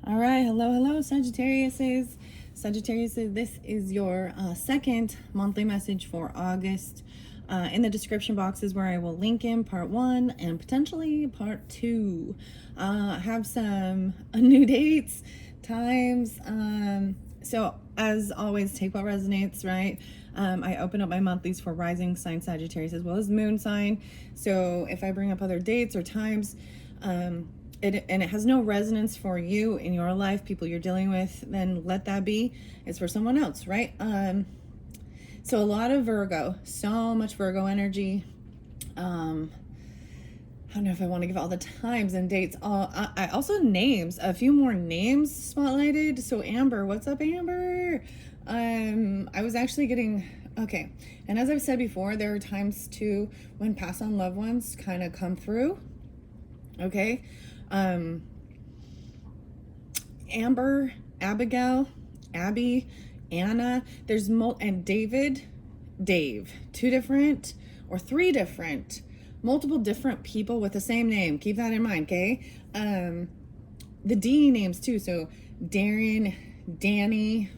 All right, hello, Sagittariuses. Sagittariuses, this is your second monthly message for August. In the description box is where I will link in part 1 and potentially part 2. I have some new dates, times. So as always, take what resonates, right? I open up my monthlies for rising sign Sagittarius as well as moon sign. So if I bring up other dates or times, and it has no resonance for you in your life, people you're dealing with, then let that be. It's for someone else, right? So a lot of Virgo, so much Virgo energy. I don't know if I want to give all the times and dates. I also names, a few more names spotlighted. So Amber, what's up, Amber? I was actually getting, okay. And as I've said before, there are times too when passed on loved ones kind of come through. Okay. Amber, Abigail, Abby, Anna, there's and David, Dave, 2 different or 3 different, multiple different people with the same name. Keep that in mind, okay? The D names too. So Darren, Danny,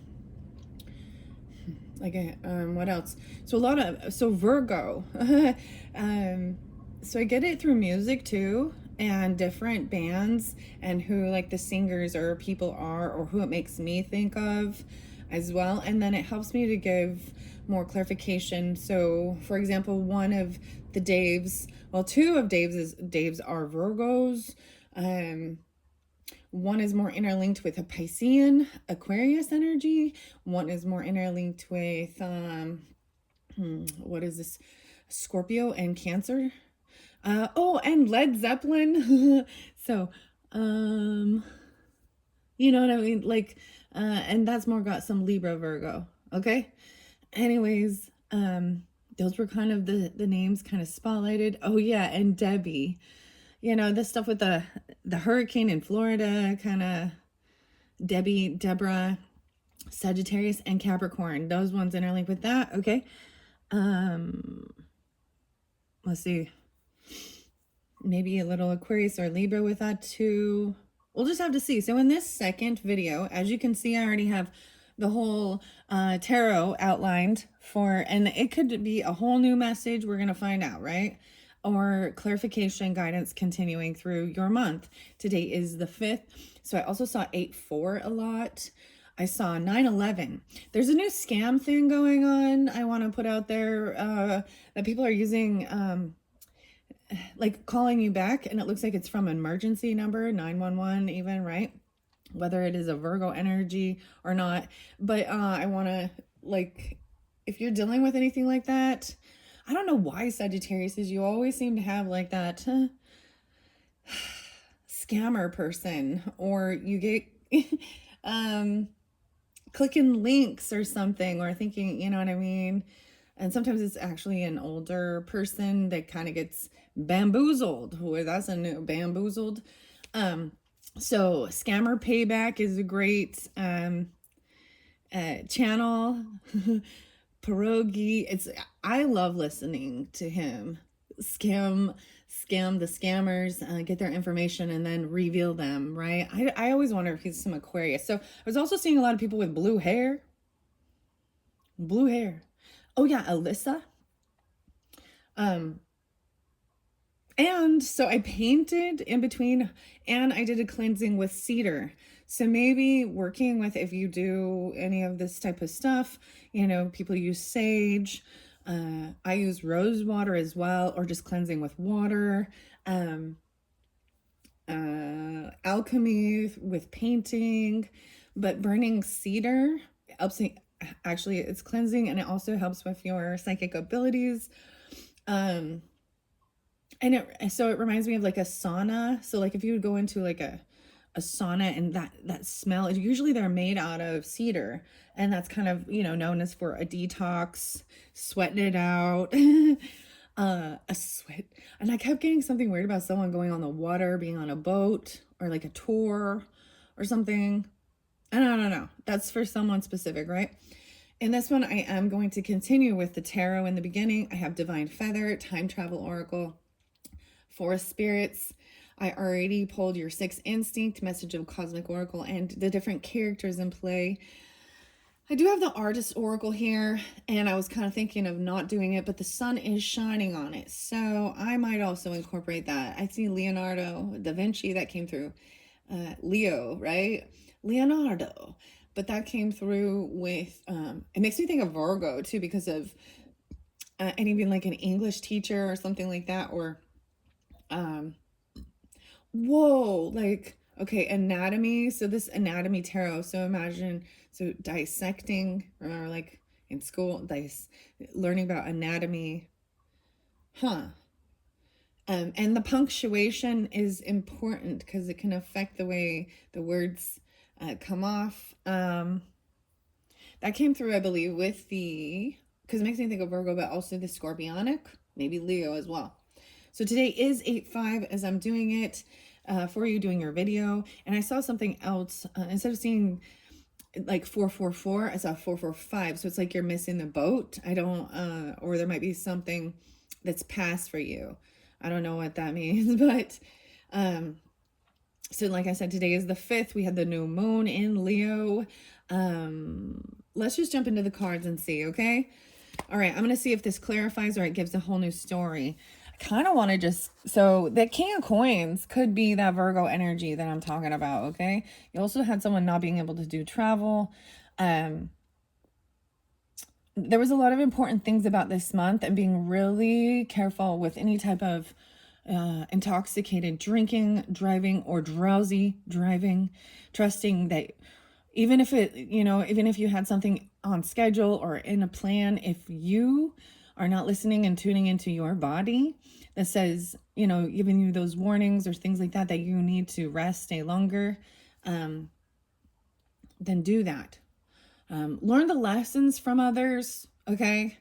like what else? So a lot of Virgo. So I get it through music too, and different bands, and who like the singers or people are, or who it makes me think of as well. And then it helps me to give more clarification. So for example, one of the Daves, well, 2 of Daves are Virgos. One is more interlinked with a Piscean Aquarius energy. One is more interlinked with what is this, Scorpio and Cancer. And Led Zeppelin. So, you know what I mean? Like, and that's more got some Libra Virgo. Okay. Anyways, those were kind of the names kind of spotlighted. Oh yeah. And Debbie, you know, this stuff with the hurricane in Florida, kind of Debbie, Deborah, Sagittarius and Capricorn. Those ones interlink with that. Okay. Let's see. Maybe a little Aquarius or Libra with that too. We'll just have to see. So in this second video, as you can see, I already have the whole tarot outlined for, and it could be a whole new message. We're going to find out, right? Or clarification guidance continuing through your month. Today is the 5th. So I also saw 8-4 a lot. I saw 9/11. There's a new scam thing going on. I want to put out there that people are using, like calling you back, and it looks like it's from an emergency number, 911 even, right? Whether it is a Virgo energy or not. But I want to, like, if you're dealing with anything like that, I don't know why, Sagittarius, is you always seem to have like that scammer person, or you get clicking links or something, or thinking, you know what I mean? And sometimes it's actually an older person that kind of gets bamboozled. Boy, that's a new bamboozled. So Scammer Payback is a great channel. Pierogi, I love listening to him. Scam the scammers, get their information and then reveal them, right? I always wonder if he's some Aquarius. So I was also seeing a lot of people with blue hair. Blue hair. Oh yeah, Alyssa. And so I painted in between, and I did a cleansing with cedar. So maybe working with, if you do any of this type of stuff, you know, people use sage. I use rose water as well, or just cleansing with water. Alchemy with painting, but burning cedar helps me. Actually, it's cleansing, and it also helps with your psychic abilities. And so it reminds me of like a sauna. So like if you would go into like a sauna, and that smell, usually they're made out of cedar, and that's kind of, you know, known as for a detox, sweating it out. A sweat. And I kept getting something weird about someone going on the water, being on a boat, or like a tour or something. And I don't know. That's for someone specific, right? In this one, I am going to continue with the tarot in the beginning. I have Divine Feather, Time Travel Oracle, Forest Spirits. I already pulled your sixth instinct, message of cosmic oracle, and the different characters in play. I do have the artist oracle here, and I was kind of thinking of not doing it, but the sun is shining on it, so I might also incorporate that. I see Leonardo da Vinci, that came through. Leo, right? Leonardo. But that came through with, it makes me think of Virgo too, because of, and even like an English teacher or something like that, or, whoa, like, okay, anatomy. So this anatomy tarot. So imagine, so dissecting, remember like in school, learning about anatomy. And the punctuation is important because it can affect the way the words come off. That came through, I believe, with because it makes me think of Virgo, but also the Scorpionic, maybe Leo as well. So today is 8/5 as I'm doing it for you, doing your video. And I saw something else. Instead of seeing like 444, I saw 445. So it's like you're missing the boat. I don't, or there might be something that's past for you. I don't know what that means, but so like I said, today is the 5th. We had the new moon in Leo. Let's just jump into the cards and see, okay? All right, I'm going to see if this clarifies or it gives a whole new story. I kind of want to just, so the King of Coins could be that Virgo energy that I'm talking about, okay? You also had someone not being able to do travel. There was a lot of important things about this month, and being really careful with any type of intoxicated drinking, driving, or drowsy driving, trusting that even if it, even if you had something on schedule or in a plan, if you are not listening and tuning into your body that says, giving you those warnings or things like that, that you need to rest, stay longer, then do that. Learn the lessons from others, okay?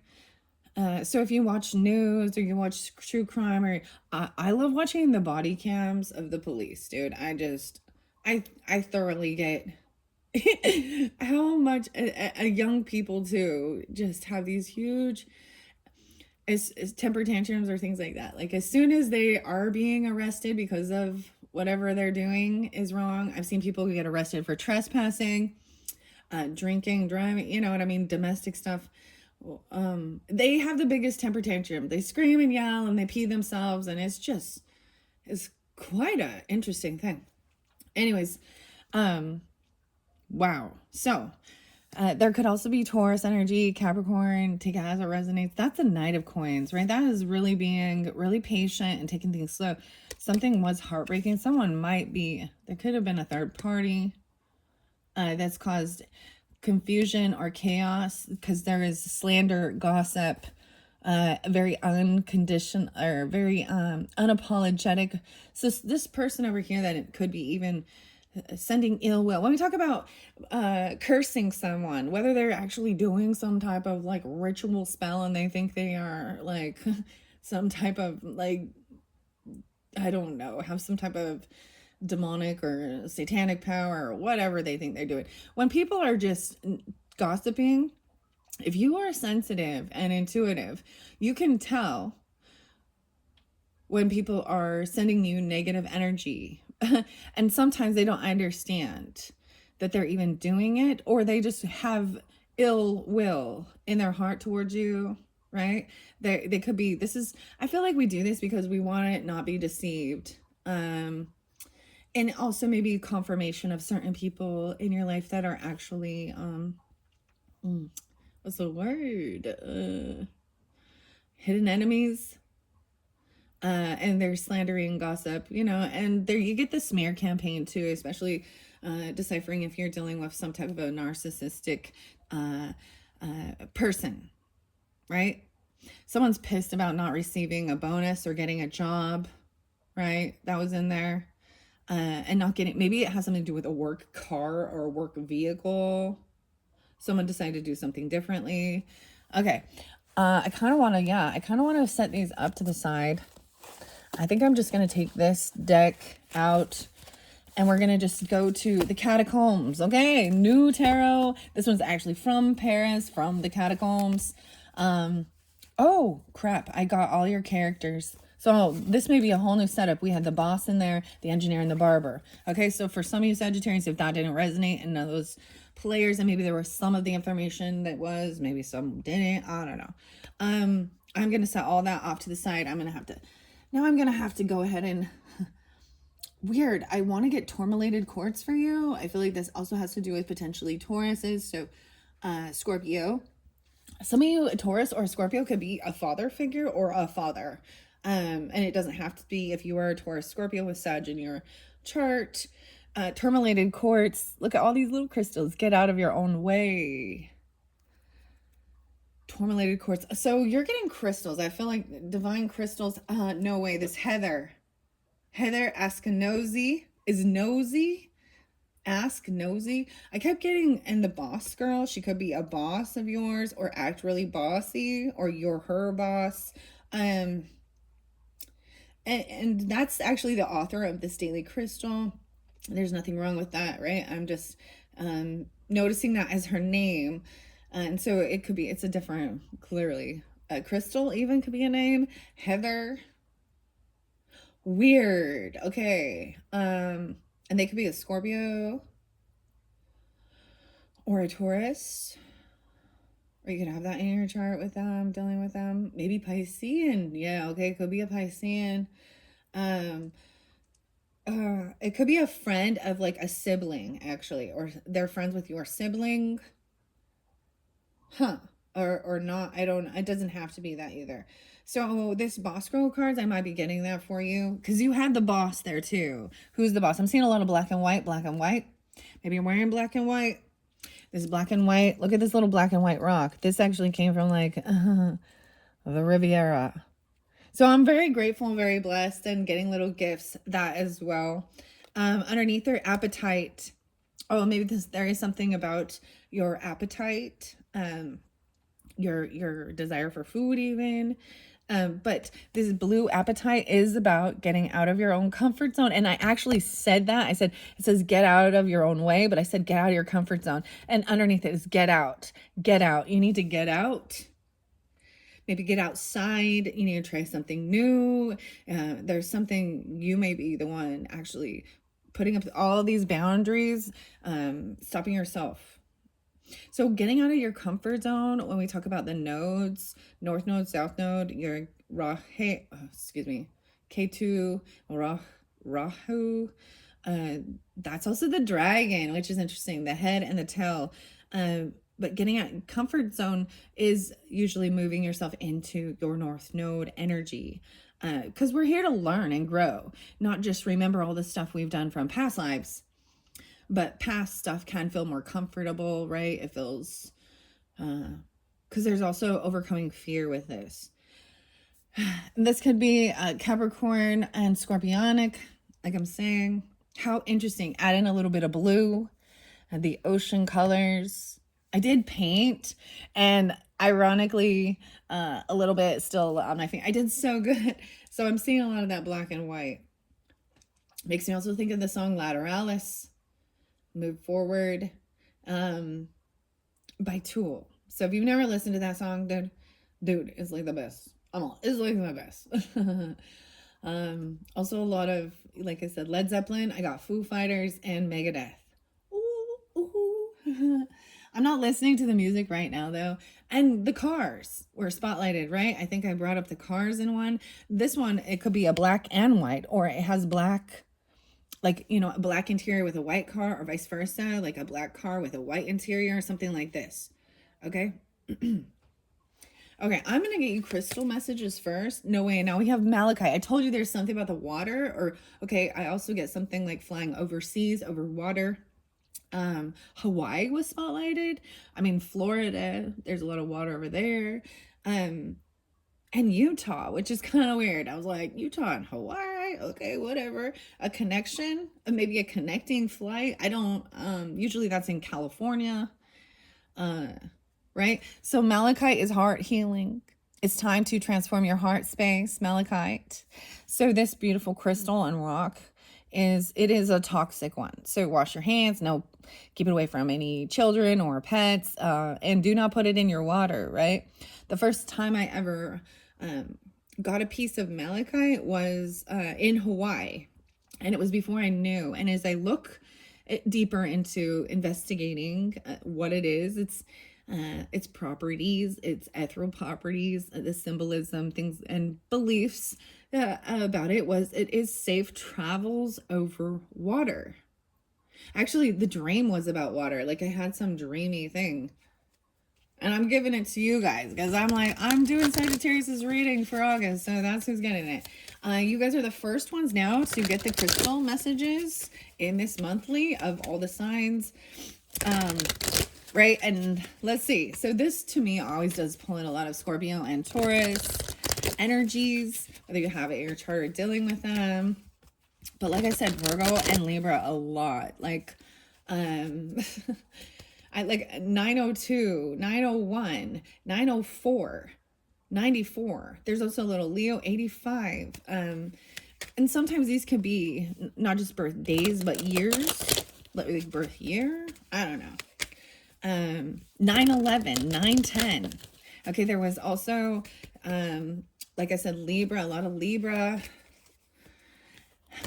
So if you watch news or you watch true crime, or I love watching the body cams of the police, dude. I thoroughly get how much young people too just have these huge as temper tantrums or things like that. Like as soon as they are being arrested because of whatever they're doing is wrong. I've seen people get arrested for trespassing, drinking, driving, you know what I mean? Domestic stuff. They have the biggest temper tantrum. They scream and yell and they pee themselves, and it's quite a interesting thing. Anyways, wow. So there could also be Taurus energy, Capricorn, take it as it resonates. That's a Knight of Coins, right? That is really being really patient and taking things slow. Something was heartbreaking. There could have been a third party that's caused confusion or chaos, because there is slander, gossip, very unconditioned or very unapologetic. So this person over here, that it could be even sending ill will. When we talk about cursing someone, whether they're actually doing some type of like ritual spell and they think they are like some type of like, I don't know, have some type of demonic or satanic power or whatever they think they're doing. When people are just gossiping, if you are sensitive and intuitive, you can tell when people are sending you negative energy. And sometimes they don't understand that they're even doing it, or they just have ill will in their heart towards you, right? They could be, I feel like we do this because we want to not be deceived. And also maybe confirmation of certain people in your life that are actually, what's the word? Hidden enemies. And they're slandering, gossip, and there you get the smear campaign too, especially deciphering if you're dealing with some type of a narcissistic person, right? Someone's pissed about not receiving a bonus or getting a job, right? That was in there. And not getting, maybe it has something to do with a work car or a work vehicle. Someone decided to do something differently. Okay. I kind of want to set these up to the side. I think I'm just going to take this deck out and we're going to just go to the catacombs. Okay. New tarot. This one's actually from Paris, from the catacombs. Oh crap. I got all your characters. So this may be a whole new setup. We had the boss in there, the engineer, and the barber. Okay, so for some of you Sagittarius, if that didn't resonate and none of those players, and maybe there was some of the information that was, maybe some didn't, I don't know. I'm gonna set all that off to the side. I'm gonna have to go ahead and weird. I want to get tourmalated quartz for you. I feel like this also has to do with potentially Tauruses. So Scorpio. Some of you, a Taurus or a Scorpio, could be a father figure or a father. And it doesn't have to be if you are a Taurus Scorpio with Sag in your chart. Tourmalated quartz. Look at all these little crystals. Get out of your own way. Tourmalated quartz. So you're getting crystals. I feel like divine crystals. No way. This Heather Ask Nosy is nosy. Ask nosy. I kept getting, and the boss girl, she could be a boss of yours or act really bossy, or you're her boss. And that's actually the author of this daily crystal. There's nothing wrong with that, right? I'm just noticing that as her name. And so it could be, it's a different, clearly. Crystal even could be a name. Heather. Weird. Okay. And they could be a Scorpio or a Taurus. Or you could have that in your chart with them, dealing with them. Maybe Piscean. Yeah, okay. Could be a Piscean. It could be a friend of like a sibling, actually. Or they're friends with your sibling. Huh. Or not. I don't, it doesn't have to be that either. So this boss girl cards, I might be getting that for you because you had the boss there too. Who's the boss? I'm seeing a lot of black and white. Maybe you're wearing black and white. This is black and white. Look at this little black and white rock. This actually came from like the Riviera. So I'm very grateful and very blessed and getting little gifts that as well. Underneath their appetite. Oh, maybe there is something about your appetite. Your desire for food even. But this blue appetite is about getting out of your own comfort zone. And I actually said that. I said, it says get out of your own way, but I said get out of your comfort zone. And underneath it is get out. Get out. You need to get out. Maybe get outside. You need to try something new. There's something, you may be the one actually putting up all these boundaries, stopping yourself. So getting out of your comfort zone, when we talk about the nodes, North Node, South Node, your K2, Rahu, that's also the dragon, which is interesting, the head and the tail. But getting out comfort zone is usually moving yourself into your North Node energy. Because we're here to learn and grow, not just remember all the stuff we've done from past lives. But past stuff can feel more comfortable, right? It feels, because there's also overcoming fear with this. This could be Capricorn and Scorpionic, like I'm saying. How interesting. Add in a little bit of blue, the ocean colors. I did paint, and ironically, a little bit still on my finger. I did so good. So I'm seeing a lot of that black and white. Makes me also think of the song Lateralis. Move Forward, by Tool. So if you've never listened to that song, dude, it's like the best. It's like the best. Also a lot of, like I said, Led Zeppelin. I got Foo Fighters and Megadeth. Ooh. I'm not listening to the music right now though. And the cars were spotlighted, right? I think I brought up the cars in one. This one, it could be a black and white, or it has black, like, you know, a black interior with a white car, or vice versa, like a black car with a white interior or something like this. Okay. Okay, I'm going to get you crystal messages first. No way. Now we have Malachite. I told you there's something about the water, or, okay, I also get something like flying overseas, over water. Hawaii was spotlighted. I mean, Florida, there's a lot of water over there. And Utah, which is kind of weird. I was like, Utah and Hawaii, okay, whatever. A connection, maybe a connecting flight. I don't, usually that's in California, right? So Malachite is heart healing. It's time to transform your heart space, Malachite. So this beautiful crystal and rock is a toxic one. So wash your hands, keep it away from any children or pets, and do not put it in your water, right? The first time I ever got a piece of malachite was in Hawaii, and it was before I knew. And as I look deeper into investigating what it is, its properties, its ethereal properties, the symbolism, things, and beliefs about it was it is safe travels over water. Actually, the dream was about water. Like I had some dreamy thing. And I'm giving it to you guys because I'm like, I'm doing Sagittarius's reading for August. So that's who's getting it. You guys are the first ones now to get the crystal messages in this monthly of all the signs. Right. And let's see. So this to me always does pull in a lot of Scorpio and Taurus energies, whether you have it in your chart or dealing with them. But like I said, Virgo and Libra a lot. Like, I like 902, 901, 904, 94. There's also a little Leo 85. And sometimes these can be not just birthdays, but years, like birth year. I don't know. 911, 910. Okay, there was also, like I said, Libra, a lot of Libra.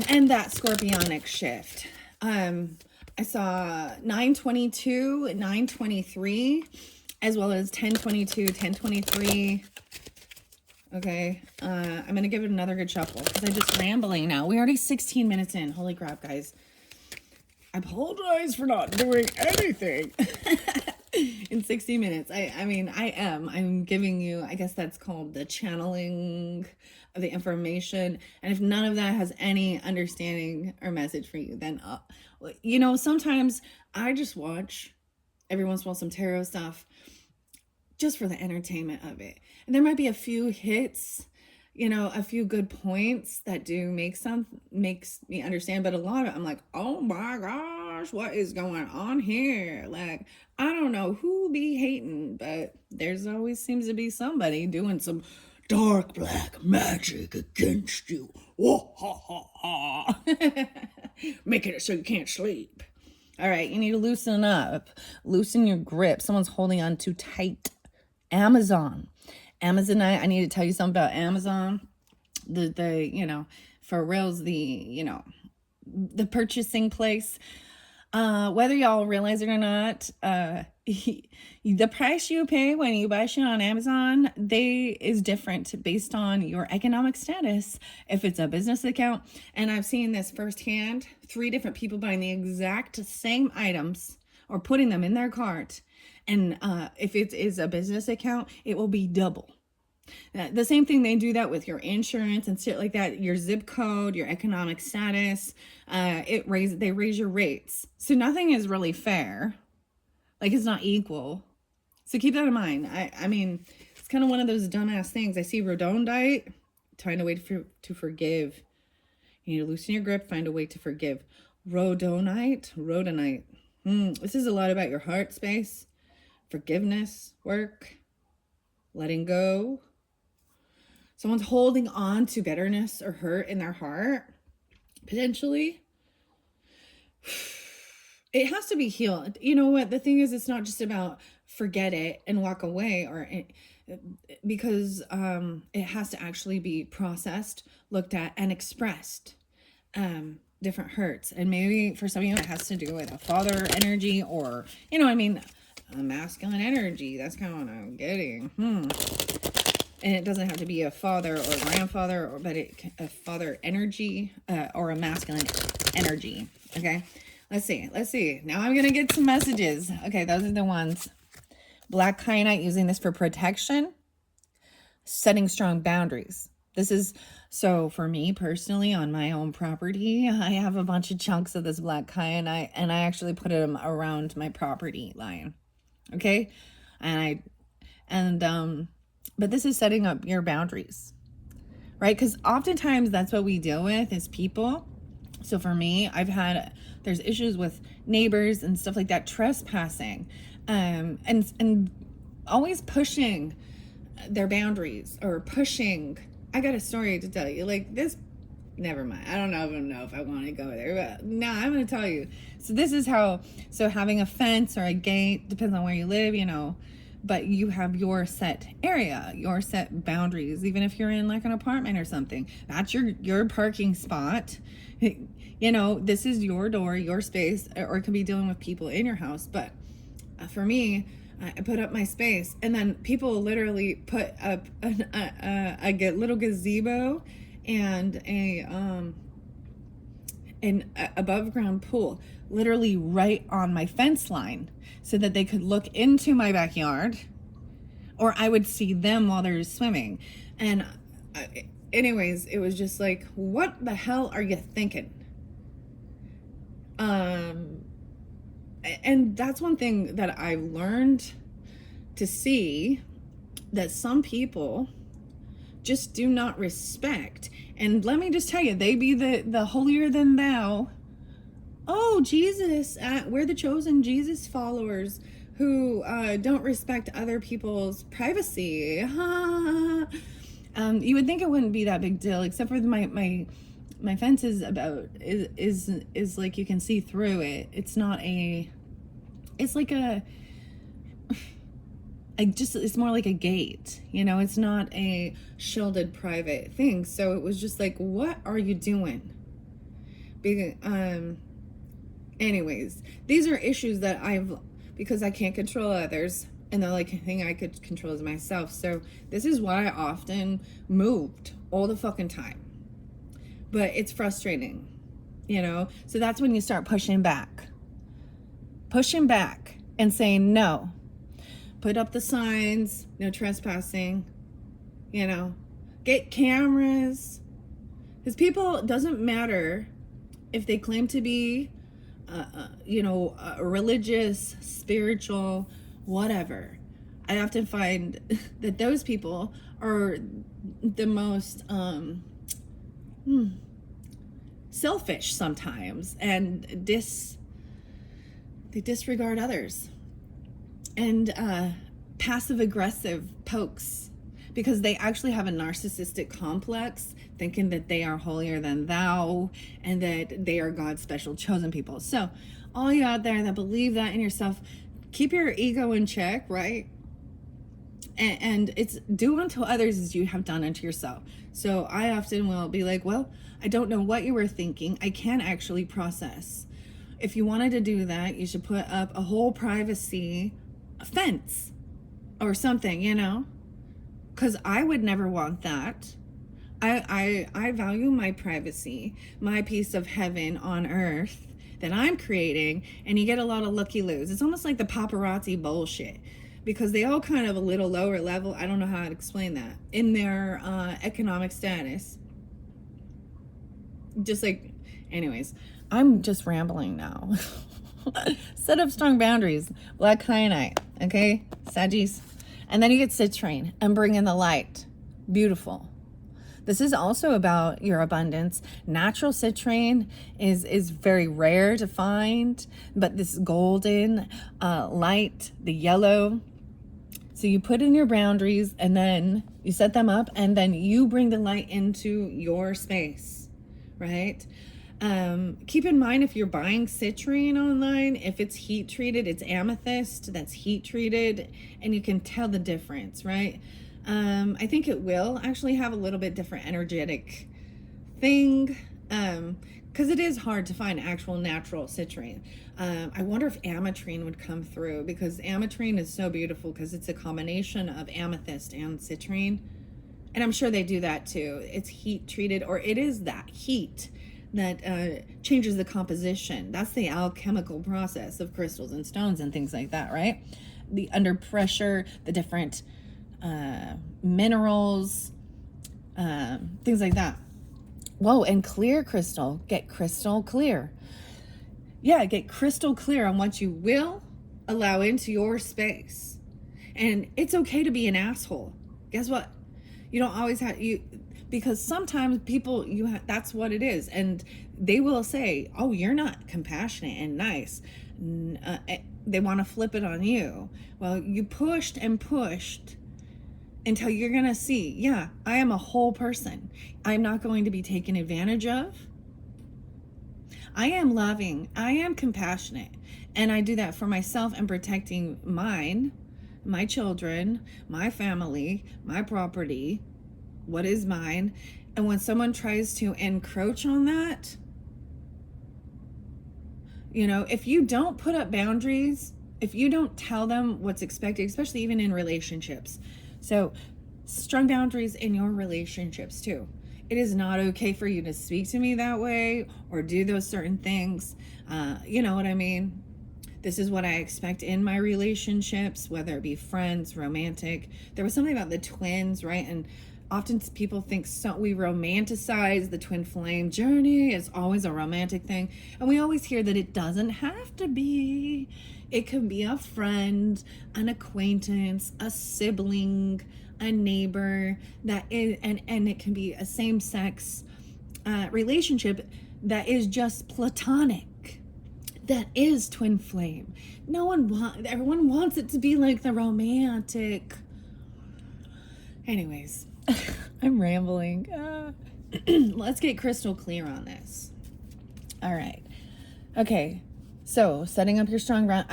And that scorpionic shift. I saw 922, 923, as well as 1022, 1023. Okay, I'm going to give it another good shuffle because I'm just rambling now. We're already 16 minutes in. Holy crap, guys. I apologize for not doing anything in 60 minutes. I'm giving you, I guess that's called the channeling of the information. And if none of that has any understanding or message for you, then sometimes I just watch every once in a while some tarot stuff just for the entertainment of it. And there might be a few hits, a few good points that do makes me understand. But a lot of it, I'm like, oh my gosh, what is going on here? Like, I don't know who be hating, but there's always seems to be somebody doing some dark black magic against you. Whoa, ha, ha, ha. Making it so you can't sleep. All right, you need to loosen up. Loosen your grip. Someone's holding on too tight. Amazonite. I need to tell you something about Amazon. For reals, the purchasing place. Whether y'all realize it or not, the price you pay when you buy shit on Amazon, is different based on your economic status. If it's a business account, and I've seen this firsthand, 3 different people buying the exact same items or putting them in their cart. And if it is a business account, it will be double. The same thing, they do that with your insurance and shit like that, your zip code, your economic status. They raise your rates. So nothing is really fair. Like, it's not equal. So keep that in mind. I mean, it's kind of one of those dumbass things. I see rhodonite, find a way to forgive. You need to loosen your grip, find a way to forgive. Rhodonite. This is a lot about your heart space, forgiveness, work, letting go. Someone's holding on to bitterness or hurt in their heart, potentially. It has to be healed. You know what? The thing is, it's not just about forget it and walk away, because it has to actually be processed, looked at, and expressed. Different hurts. And maybe for some of you, it has to do with a father energy or, a masculine energy. That's kind of what I'm getting. And it doesn't have to be a father or grandfather, but a father energy or a masculine energy. Okay, let's see. Now I'm going to get some messages. Okay, those are the ones. Black kyanite, using this for protection, setting strong boundaries. This is, so for me personally, on my own property, I have a bunch of chunks of this black kyanite, and I actually put them around my property line. Okay, but this is setting up your boundaries, right? Because oftentimes that's what we deal with is people. So for me, there's issues with neighbors and stuff like that, trespassing, and always pushing their boundaries or pushing. I got a story to tell you, like this. Never mind. I don't even know if I want to go there, but no, I'm going to tell you. So this is how, having a fence or a gate, depends on where you live, but you have your set area, your set boundaries. Even if you're in like an apartment or something, that's your parking spot. You know, this is your door, your space, or it could be dealing with people in your house. But for me, I put up my space, and then people literally put up a little gazebo and an above ground pool literally right on my fence line so that they could look into my backyard, or I would see them while they're swimming. And anyways, it was just like, what the hell are you thinking? And that's one thing that I've learned to see, that some people just do not respect. And let me just tell you, they be the holier than thou. Oh, Jesus, we're the chosen Jesus followers who don't respect other people's privacy. You would think it wouldn't be that big deal, except for my fence is like, you can see through it. It's not it's like it's more like a gate, you know, it's not a shielded private thing. So it was just like, what are you doing? Anyways, these are issues that because I can't control others, and the like thing I could control is myself. So this is why I often moved all the fucking time. But it's frustrating, you know? So that's when you start pushing back and saying no. Put up the signs, no trespassing, you know, get cameras. Because people, it doesn't matter if they claim to be, religious, spiritual, whatever. I often find that those people are the most selfish sometimes, and they disregard others. And passive aggressive pokes, because they actually have a narcissistic complex, thinking that they are holier than thou and that they are God's special chosen people. So all you out there that believe that in yourself, keep your ego in check, right? And it's do unto others as you have done unto yourself. So I often will be like, well, I don't know what you were thinking. I can't actually process. If you wanted to do that, you should put up a whole privacy fence or something, you know, because I would never want that. I value my privacy, my piece of heaven on earth that I'm creating, and you get a lot of looky-loos. It's almost like the paparazzi bullshit, because they all kind of a little lower level. I don't know how to explain that in their economic status. Just like, anyways, I'm just rambling now. Set up strong boundaries. Black kyanite, okay? Saggies. And then you get citrine and bring in the light. Beautiful. This is also about your abundance. Natural citrine is very rare to find, but this golden light, the yellow. So you put in your boundaries, and then you set them up, and then you bring the light into your space, right? Keep in mind, if you're buying citrine online, if it's heat treated, it's amethyst that's heat treated, and you can tell the difference, right? I think it will actually have a little bit different energetic thing, because it is hard to find actual natural citrine. I wonder if ametrine would come through, because ametrine is so beautiful because it's a combination of amethyst and citrine, and I'm sure they do that too. It's heat treated, or it is that heat that changes the composition. That's the alchemical process of crystals and stones and things like that, right? The under pressure, the different minerals, things like that. Whoa, and clear crystal. Get crystal clear. Yeah, get crystal clear on what you will allow into your space. And it's okay to be an asshole. Guess what? You don't always have because sometimes people, that's what it is, and they will say, oh, you're not compassionate and nice. They want to flip it on you. Well, you pushed and pushed until you're gonna see, yeah, I am a whole person. I'm not going to be taken advantage of. I am loving, I am compassionate, and I do that for myself and protecting mine, my children, my family, my property, what is mine. And when someone tries to encroach on that, you know, if you don't put up boundaries, if you don't tell them what's expected, especially even in relationships. So, strong boundaries in your relationships too. It is not okay for you to speak to me that way or do those certain things. You know what I mean? This is what I expect in my relationships, whether it be friends, romantic. There was something about the twins, right? And often people think we romanticize the twin flame journey. It's always a romantic thing. And we always hear that it doesn't have to be. It can be a friend, an acquaintance, a sibling, a neighbor, that is, and it can be a same-sex relationship that is just platonic. That is twin flame. Everyone wants it to be like the romantic. Anyways, I'm rambling. Let's get crystal clear on this. All right. Okay. So setting up your strong ground.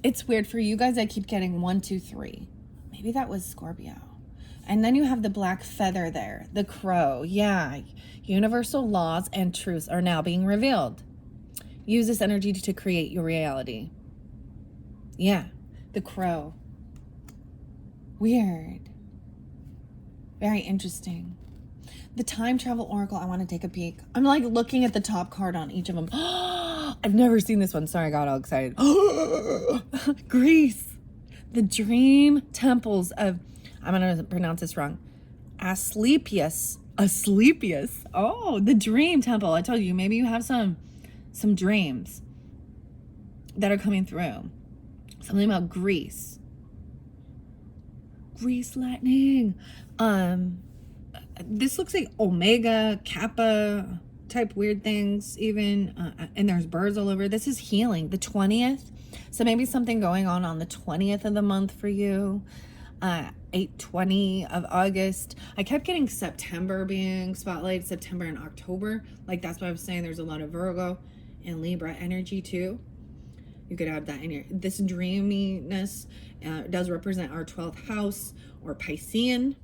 It's weird for you guys. I keep getting 1, 2, 3. Maybe that was Scorpio. And then you have the black feather there, the crow. Yeah. Universal laws and truths are now being revealed. Use this energy to create your reality. Yeah, the crow. Weird. Very interesting. The time travel oracle, I want to take a peek. I'm like looking at the top card on each of them. I've never seen this one. Sorry, I got all excited. Greece. The dream temples of, I'm going to pronounce this wrong, Asclepius. Oh, the dream temple. I told you, maybe you have some dreams that are coming through. Something about Greece lightning. This looks like Omega, Kappa type weird things even, and there's birds all over. This is healing, the 20th. So maybe something going on the 20th of the month for you. 8/20 of August. I kept getting September being spotlighted, September and October. Like that's what I was saying. There's a lot of Virgo and Libra energy too. You could have that in your, this dreaminess does represent our 12th house or Piscean.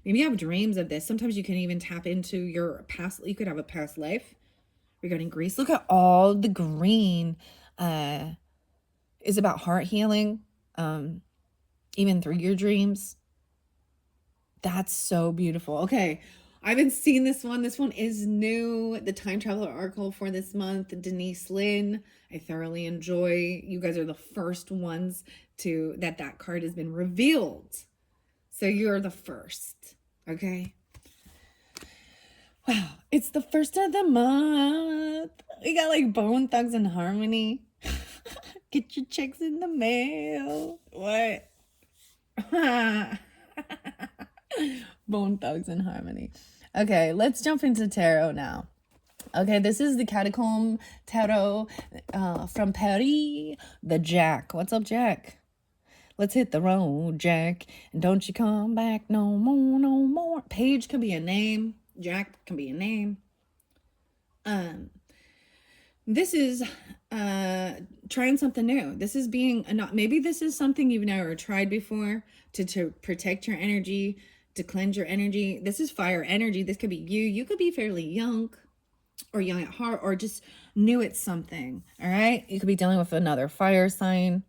Maybe you have dreams of this. Sometimes you can even tap into your past. You could have a past life regarding Greece. Look at all the green is about heart healing, even through your dreams. That's so beautiful. Okay. I haven't seen this one. This one is new. The Time Traveler Oracle for this month, Denise Lynn. I thoroughly enjoy. You guys are the first ones that card has been revealed. So you're the first. Okay. Wow. It's the first of the month. We got like Bone Thugs and Harmony. Get your checks in the mail. What? Bone Thugs and Harmony. Okay, let's jump into tarot now. Okay, this is the Catacomb Tarot from Paris. The Jack. What's up, Jack? Let's hit the road, Jack. And don't you come back no more, no more. Page can be a name. Jack can be a name. This is trying something new. This is maybe this is something you've never tried before to protect your energy, to cleanse your energy. This is fire energy. This could be you. You could be fairly young or young at heart or just new at something. All right. You could be dealing with another fire sign.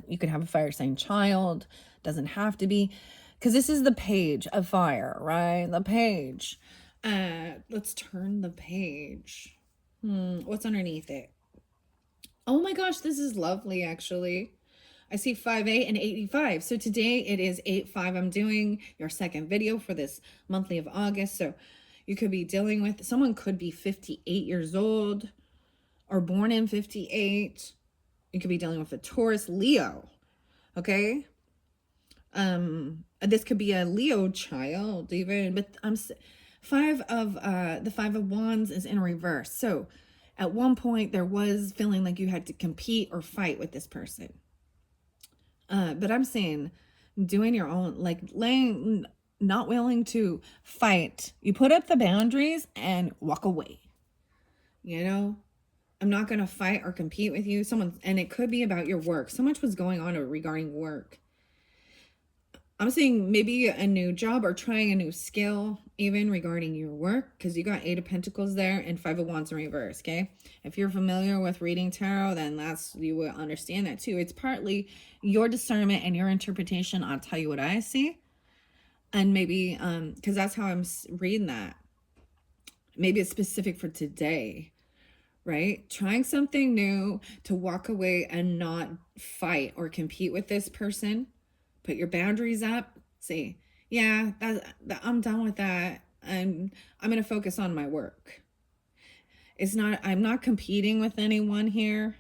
You could have a fire sign child. Doesn't have to be, because this is the page of fire, right? The page. Let's turn the page. What's underneath it? Oh my gosh, this is lovely, actually. I see 5/8 and 85. So today it is 8/5. I'm doing your second video for this monthly of August. So you could be dealing with, someone could be 58 years old or born in 58. You could be dealing with a Taurus, Leo. Okay. This could be a Leo child even, but the 5 of Wands is in reverse. So at one point there was feeling like you had to compete or fight with this person. But I'm saying doing your own, like not willing to fight. You put up the boundaries and walk away, you know? I'm not going to fight or compete with you. And it could be about your work. So much was going on regarding work. I'm saying maybe a new job or trying a new skill, even regarding your work, because you got Eight of Pentacles there and Five of Wands in reverse, okay? If you're familiar with reading tarot, then you will understand that too. It's partly your discernment and your interpretation. I'll tell you what I see. And maybe, because that's how I'm reading that. Maybe it's specific for today, right? Trying something new to walk away and not fight or compete with this person. Put your boundaries up. Say, yeah, I'm done with that. And I'm going to focus on my work. I'm not competing with anyone here.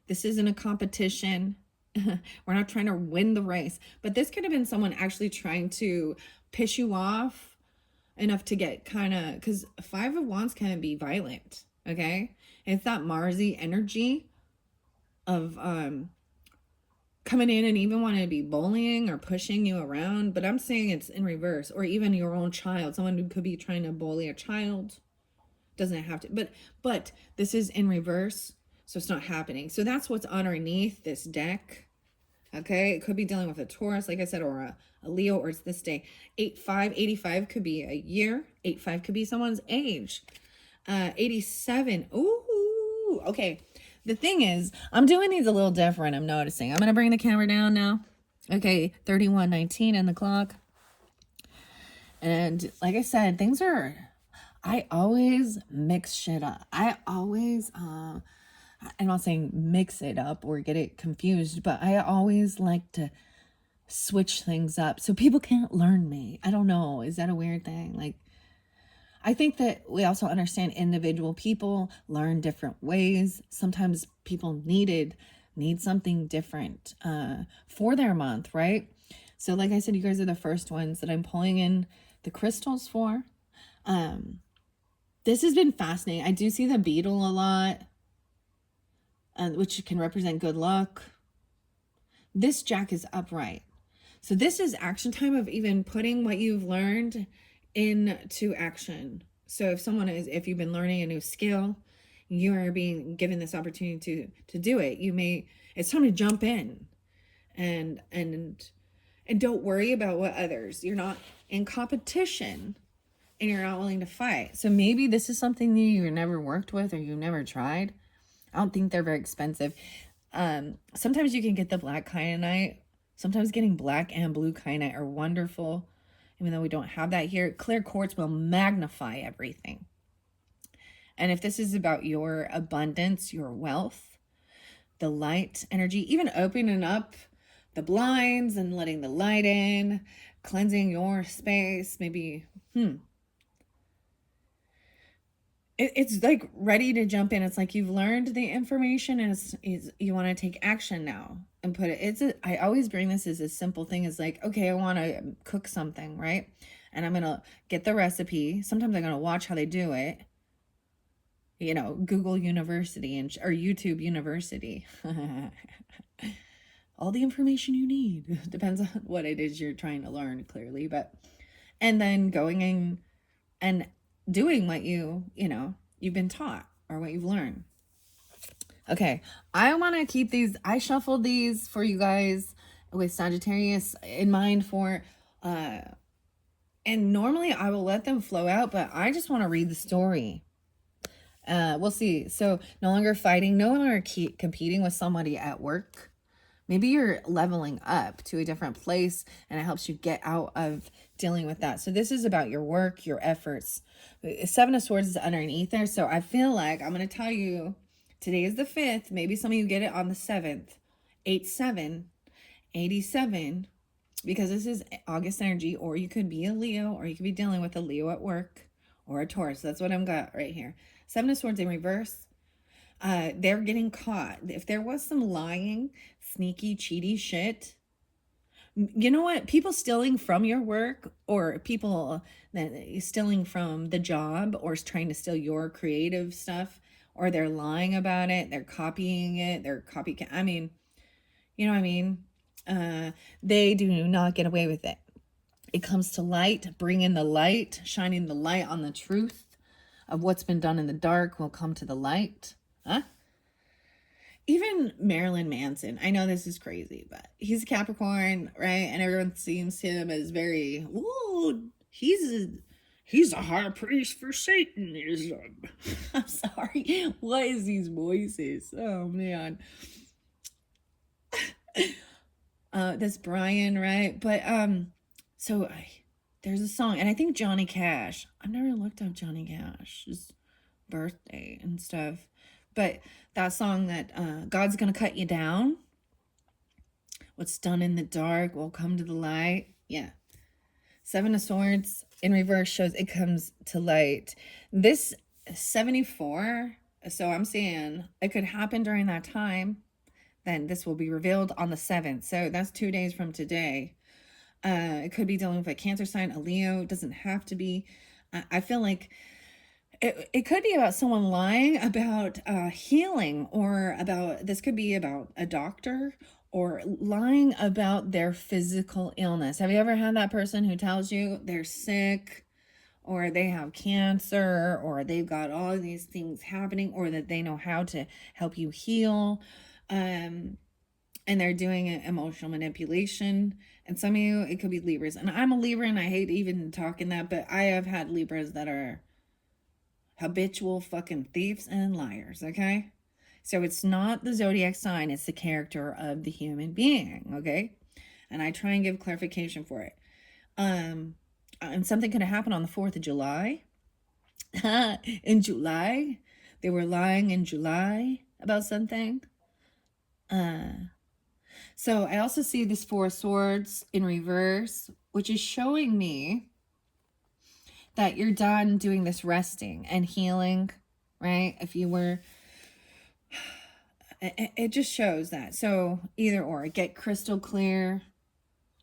This isn't a competition. We're not trying to win the race. But this could have been someone actually trying to piss you off enough to get because Five of Wands can be violent. Okay. It's that Marsy energy of, coming in and even wanting to be bullying or pushing you around. But I'm saying it's in reverse, or even your own child. Someone who could be trying to bully a child. Doesn't have to, but this is in reverse, so it's not happening. So that's what's underneath this deck. Okay, it could be dealing with a Taurus, like I said, or a Leo, or it's this day. 85 could be a year. 85 could be someone's age. 87. Ooh, okay. The thing is, I'm doing these a little different, I'm noticing. I'm going to bring the camera down now. Okay, 31:19 in the clock. And like I said, I always mix shit up. I'm not saying mix it up or get it confused, but I always like to switch things up so people can't learn me. I don't know. Is that a weird thing? Like, I think that we also understand individual people learn different ways. Sometimes people need something different for their month, right? So like I said, you guys are the first ones that I'm pulling in the crystals for. This has been fascinating. I do see the beetle a lot, which can represent good luck. This Jack is upright. So this is action time of even putting what you've learned into action. So if you've been learning a new skill, you are being given this opportunity to do it. It's time to jump in and don't worry about what others. You're not in competition and you're not willing to fight. So maybe this is something that you've never worked with or you've never tried. I don't think they're very expensive. Sometimes you can get the black kyanite. Sometimes getting black and blue kyanite are wonderful. Even though we don't have that here, clear quartz will magnify everything. And if this is about your abundance, your wealth, the light energy, even opening up the blinds and letting the light in, cleansing your space, maybe, it's like ready to jump in. It's like you've learned the information and you want to take action now and put it. I always bring this as a simple thing as like, okay, I want to cook something, right? And I'm going to get the recipe. Sometimes I'm going to watch how they do it. Google University or YouTube University. All the information you need. Depends on what it is you're trying to learn, clearly. And then going in and doing what you've been taught or what you've learned. Okay, I want to keep these. I shuffled these for you guys with Sagittarius in mind for, and normally I will let them flow out, but I just want to read the story. We'll see. So no longer fighting, no longer competing with somebody at work. Maybe you're leveling up to a different place and it helps you get out of dealing with that. So this is about your work, your efforts. Seven of Swords is underneath there. So I feel like I'm going to tell you today is the 5th. Maybe some of you get it on the 7th. 87, because this is August energy, or you could be a Leo, or you could be dealing with a Leo at work or a Taurus. That's what I've got right here. Seven of Swords in reverse. They're getting caught. If there was some lying, sneaky, cheaty shit, you know what? People stealing from your work, or people that stealing from the job, or trying to steal your creative stuff, or they're lying about it, they're copying it, they're copycat. I mean, you know what I mean? They do not get away with it. It comes to light, bring in the light, shining the light on the truth of what's been done in the dark will come to the light. Huh? Even Marilyn Manson, I know this is crazy, but he's a Capricorn, right? And everyone sees him as very, whoa, he's a high priest for Satanism. I'm sorry. What is these voices? Oh man. That's Brian, right? But there's a song, and I think Johnny Cash. I've never looked up Johnny Cash's birthday and stuff, but that song that God's gonna cut you down. What's done in the dark will come to the light. Yeah. Seven of Swords in reverse shows it comes to light. This 74, so I'm saying it could happen during that time. Then this will be revealed on the 7th. So that's 2 days from today. It could be dealing with a Cancer sign, a Leo. It doesn't have to be. I feel like it could be about someone lying about healing, or this could be about a doctor, or lying about their physical illness. Have you ever had that person who tells you they're sick, or they have cancer, or they've got all of these things happening, or that they know how to help you heal, and they're doing emotional manipulation? And some of you, it could be Libras. And I'm a Libra, and I hate even talking that, but I have had Libras that are habitual fucking thieves and liars, okay? So it's not the zodiac sign, it's the character of the human being, okay? And I try and give clarification for it. And something could have happened on the 4th of July. In July, they were lying in July about something. So I also see this 4 of Swords in reverse, which is showing me that you're done doing this resting and healing, right? If you were, it just shows that. So either or, get crystal clear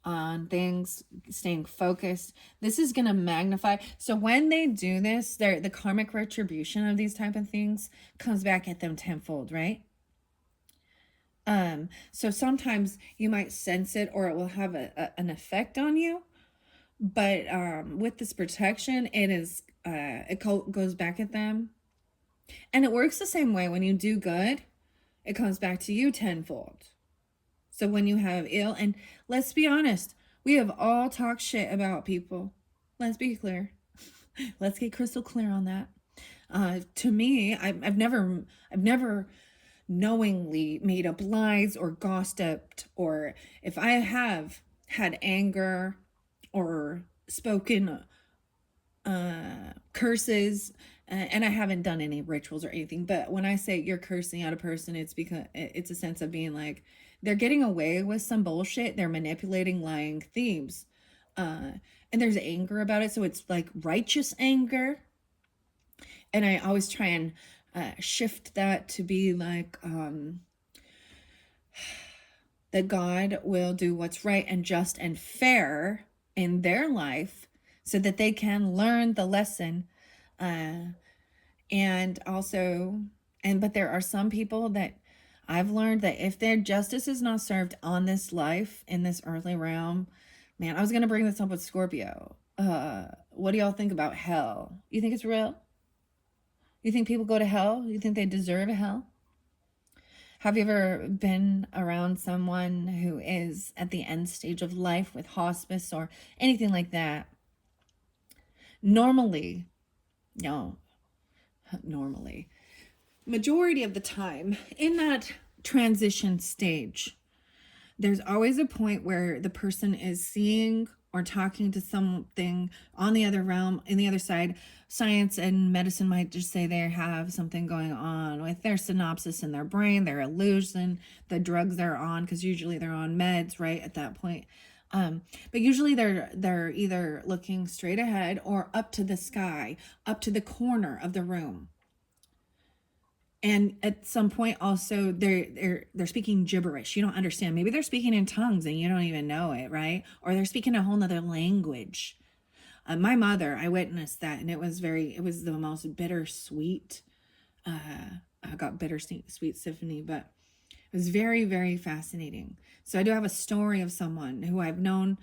on things, staying focused. This is going to magnify. So when they do this, the karmic retribution of these type of things comes back at them tenfold, right? So sometimes you might sense it, or it will have an effect on you. But with this protection, it goes back at them. And it works the same way. When you do good, it comes back to you tenfold. So when you have ill, and let's be honest, we have all talked shit about people. Let's be clear. Let's get crystal clear on that. To me, I've never knowingly made up lies or gossiped, or if I have had anger or spoken curses, and I haven't done any rituals or anything, but when I say you're cursing out a person, it's because it's a sense of being like, they're getting away with some bullshit, they're manipulating, lying thieves, and there's anger about it, so it's like righteous anger. And I always try and shift that to be like that God will do what's right and just and fair in their life, so that they can learn the lesson. And also, but there are some people that I've learned that if their justice is not served on this life, in this earthly realm, man, I was going to bring this up with Scorpio. What do y'all think about hell? You think it's real? You think people go to hell? You think they deserve a hell? Have you ever been around someone who is at the end stage of life with hospice or anything like that? Normally, majority of the time in that transition stage, there's always a point where the person is seeing or talking to something on the other realm, in the other side. Science and medicine might just say they have something going on with their synapses in their brain, their illusion, the drugs they're on, because usually they're on meds, right, at that point. But usually they're either looking straight ahead or up to the sky, up to the corner of the room. And at some point also they're speaking gibberish. You don't understand. Maybe they're speaking in tongues and you don't even know it, right? Or they're speaking a whole nother language. My mother, I witnessed that, and it was the most bittersweet. I got bittersweet symphony, but it was very, very fascinating. So I do have a story of someone who I've known,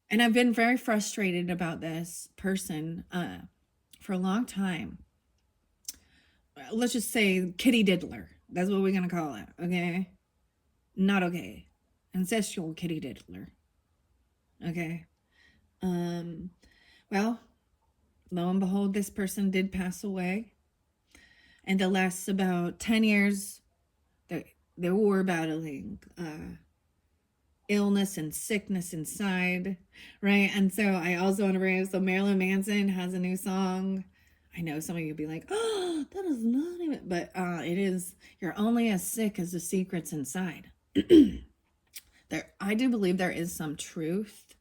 and I've been very frustrated about this person. for a long time. Let's just say kitty diddler. That's what we're going to call it, okay? Not okay. Ancestral kitty diddler. Okay. Well, lo and behold, this person did pass away. And the last about 10 years, they were battling illness and sickness inside, right? And so I also want to bring up, so Marilyn Manson has a new song. I know some of you be like, oh, that is not even, but it is, you're only as sick as the secrets inside. I do believe there is some truth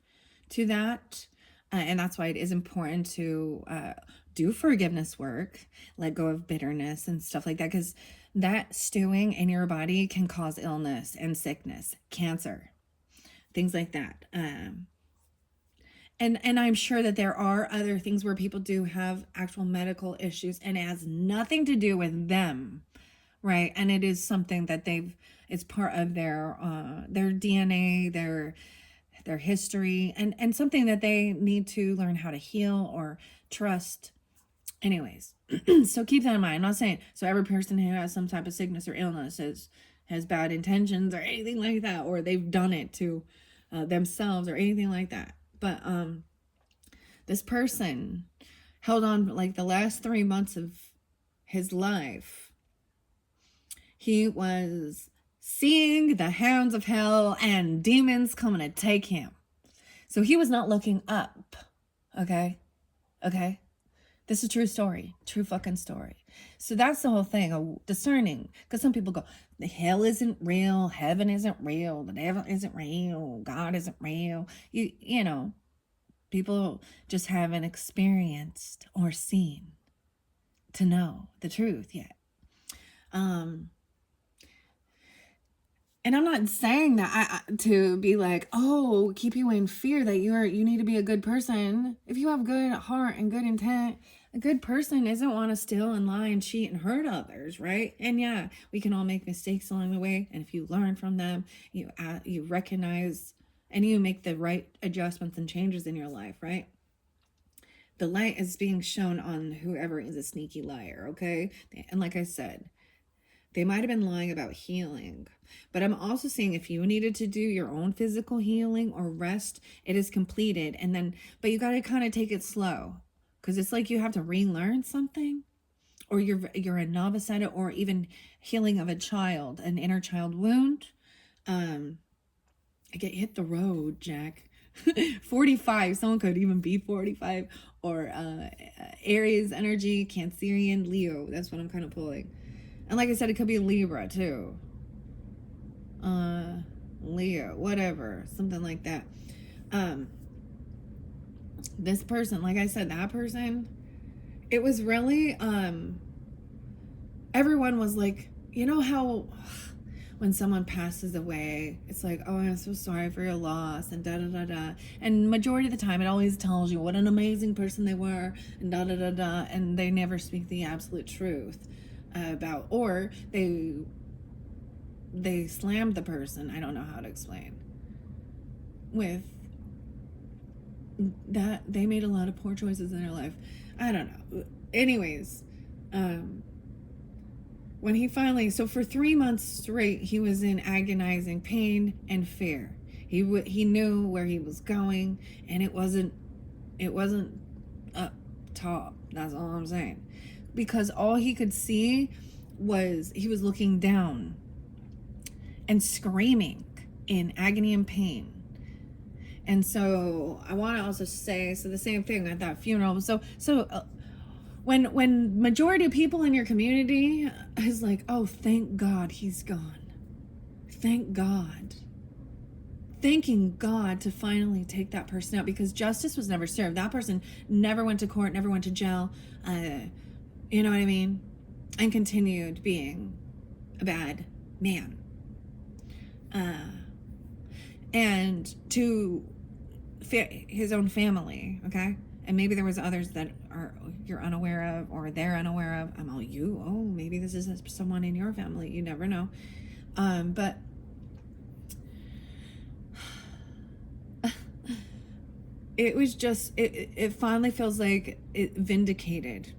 to that. And that's why it is important to do forgiveness work, let go of bitterness and stuff like that, because that stewing in your body can cause illness and sickness, cancer, things like that. And I'm sure that there are other things where people do have actual medical issues and it has nothing to do with them, right? And it is something that it's part of their DNA, their history, and something that they need to learn how to heal or trust. Anyways, so keep that in mind. I'm not saying, so every person who has some type of sickness or illness has bad intentions or anything like that, or they've done it to themselves or anything like that. But this person held on like the last 3 months of his life. He was seeing the hounds of hell and demons coming to take him. So he was not looking up. Okay? This is a true story. True fucking story. So that's the whole thing of discerning. Because some people go, the hell isn't real. Heaven isn't real. The devil isn't real. God isn't real. You know, people just haven't experienced or seen to know the truth yet. And I'm not saying that to be like, oh, keep you in fear that you need to be a good person. If you have good heart and good intent, a good person doesn't want to steal and lie and cheat and hurt others, right? And yeah, we can all make mistakes along the way. And if you learn from them, you recognize and you make the right adjustments and changes in your life, right? The light is being shown on whoever is a sneaky liar, okay? And like I said, they might have been lying about healing, but I'm also saying if you needed to do your own physical healing or rest, it is completed. And then, but you got to kind of take it slow, because it's like you have to relearn something, or you're a novice at it, or even healing of a child, an inner child wound. Hit the road, Jack. 45, someone could even be 45, or Aries energy, Cancerian, Leo. That's what I'm kind of pulling. And like I said, it could be Libra too. Leo, whatever, something like that. This person, like I said, that person, it was really, everyone was like, you know how when someone passes away, it's like, oh, I'm so sorry for your loss, and da-da-da-da. And majority of the time, it always tells you what an amazing person they were, and da-da-da-da, and they never speak the absolute truth about, or they slammed the person, I don't know how to explain, with that they made a lot of poor choices in their life. I don't know. Anyways, when he finally, so for 3 months straight, he was in agonizing pain and fear. He knew where he was going, and it wasn't up top. That's all I'm saying. Because all he could see was he was looking down and screaming in agony and pain. And so I want to also say, so the same thing at that funeral. So when majority of people in your community is like, oh, thank God he's gone. Thank God. Thanking God to finally take that person out, because justice was never served. That person never went to court, never went to jail. You know what I mean? And continued being a bad man. And to his own family, okay? And maybe there was others that you're unaware of, or they're unaware of. Maybe this is someone in your family. You never know. But it was just, it finally feels like it vindicated,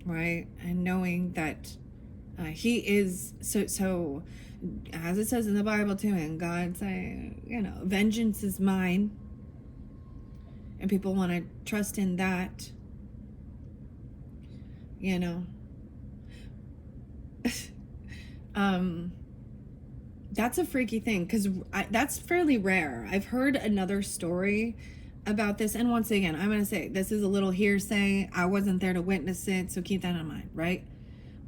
right? And knowing that he is so as it says in the Bible too, and God saying, you know, vengeance is mine, and people want to trust in that, you know. That's a freaky thing, because that's fairly rare. I've heard another story about this, and once again, I'm going to say this is a little hearsay. I wasn't there to witness it, so keep that in mind, right?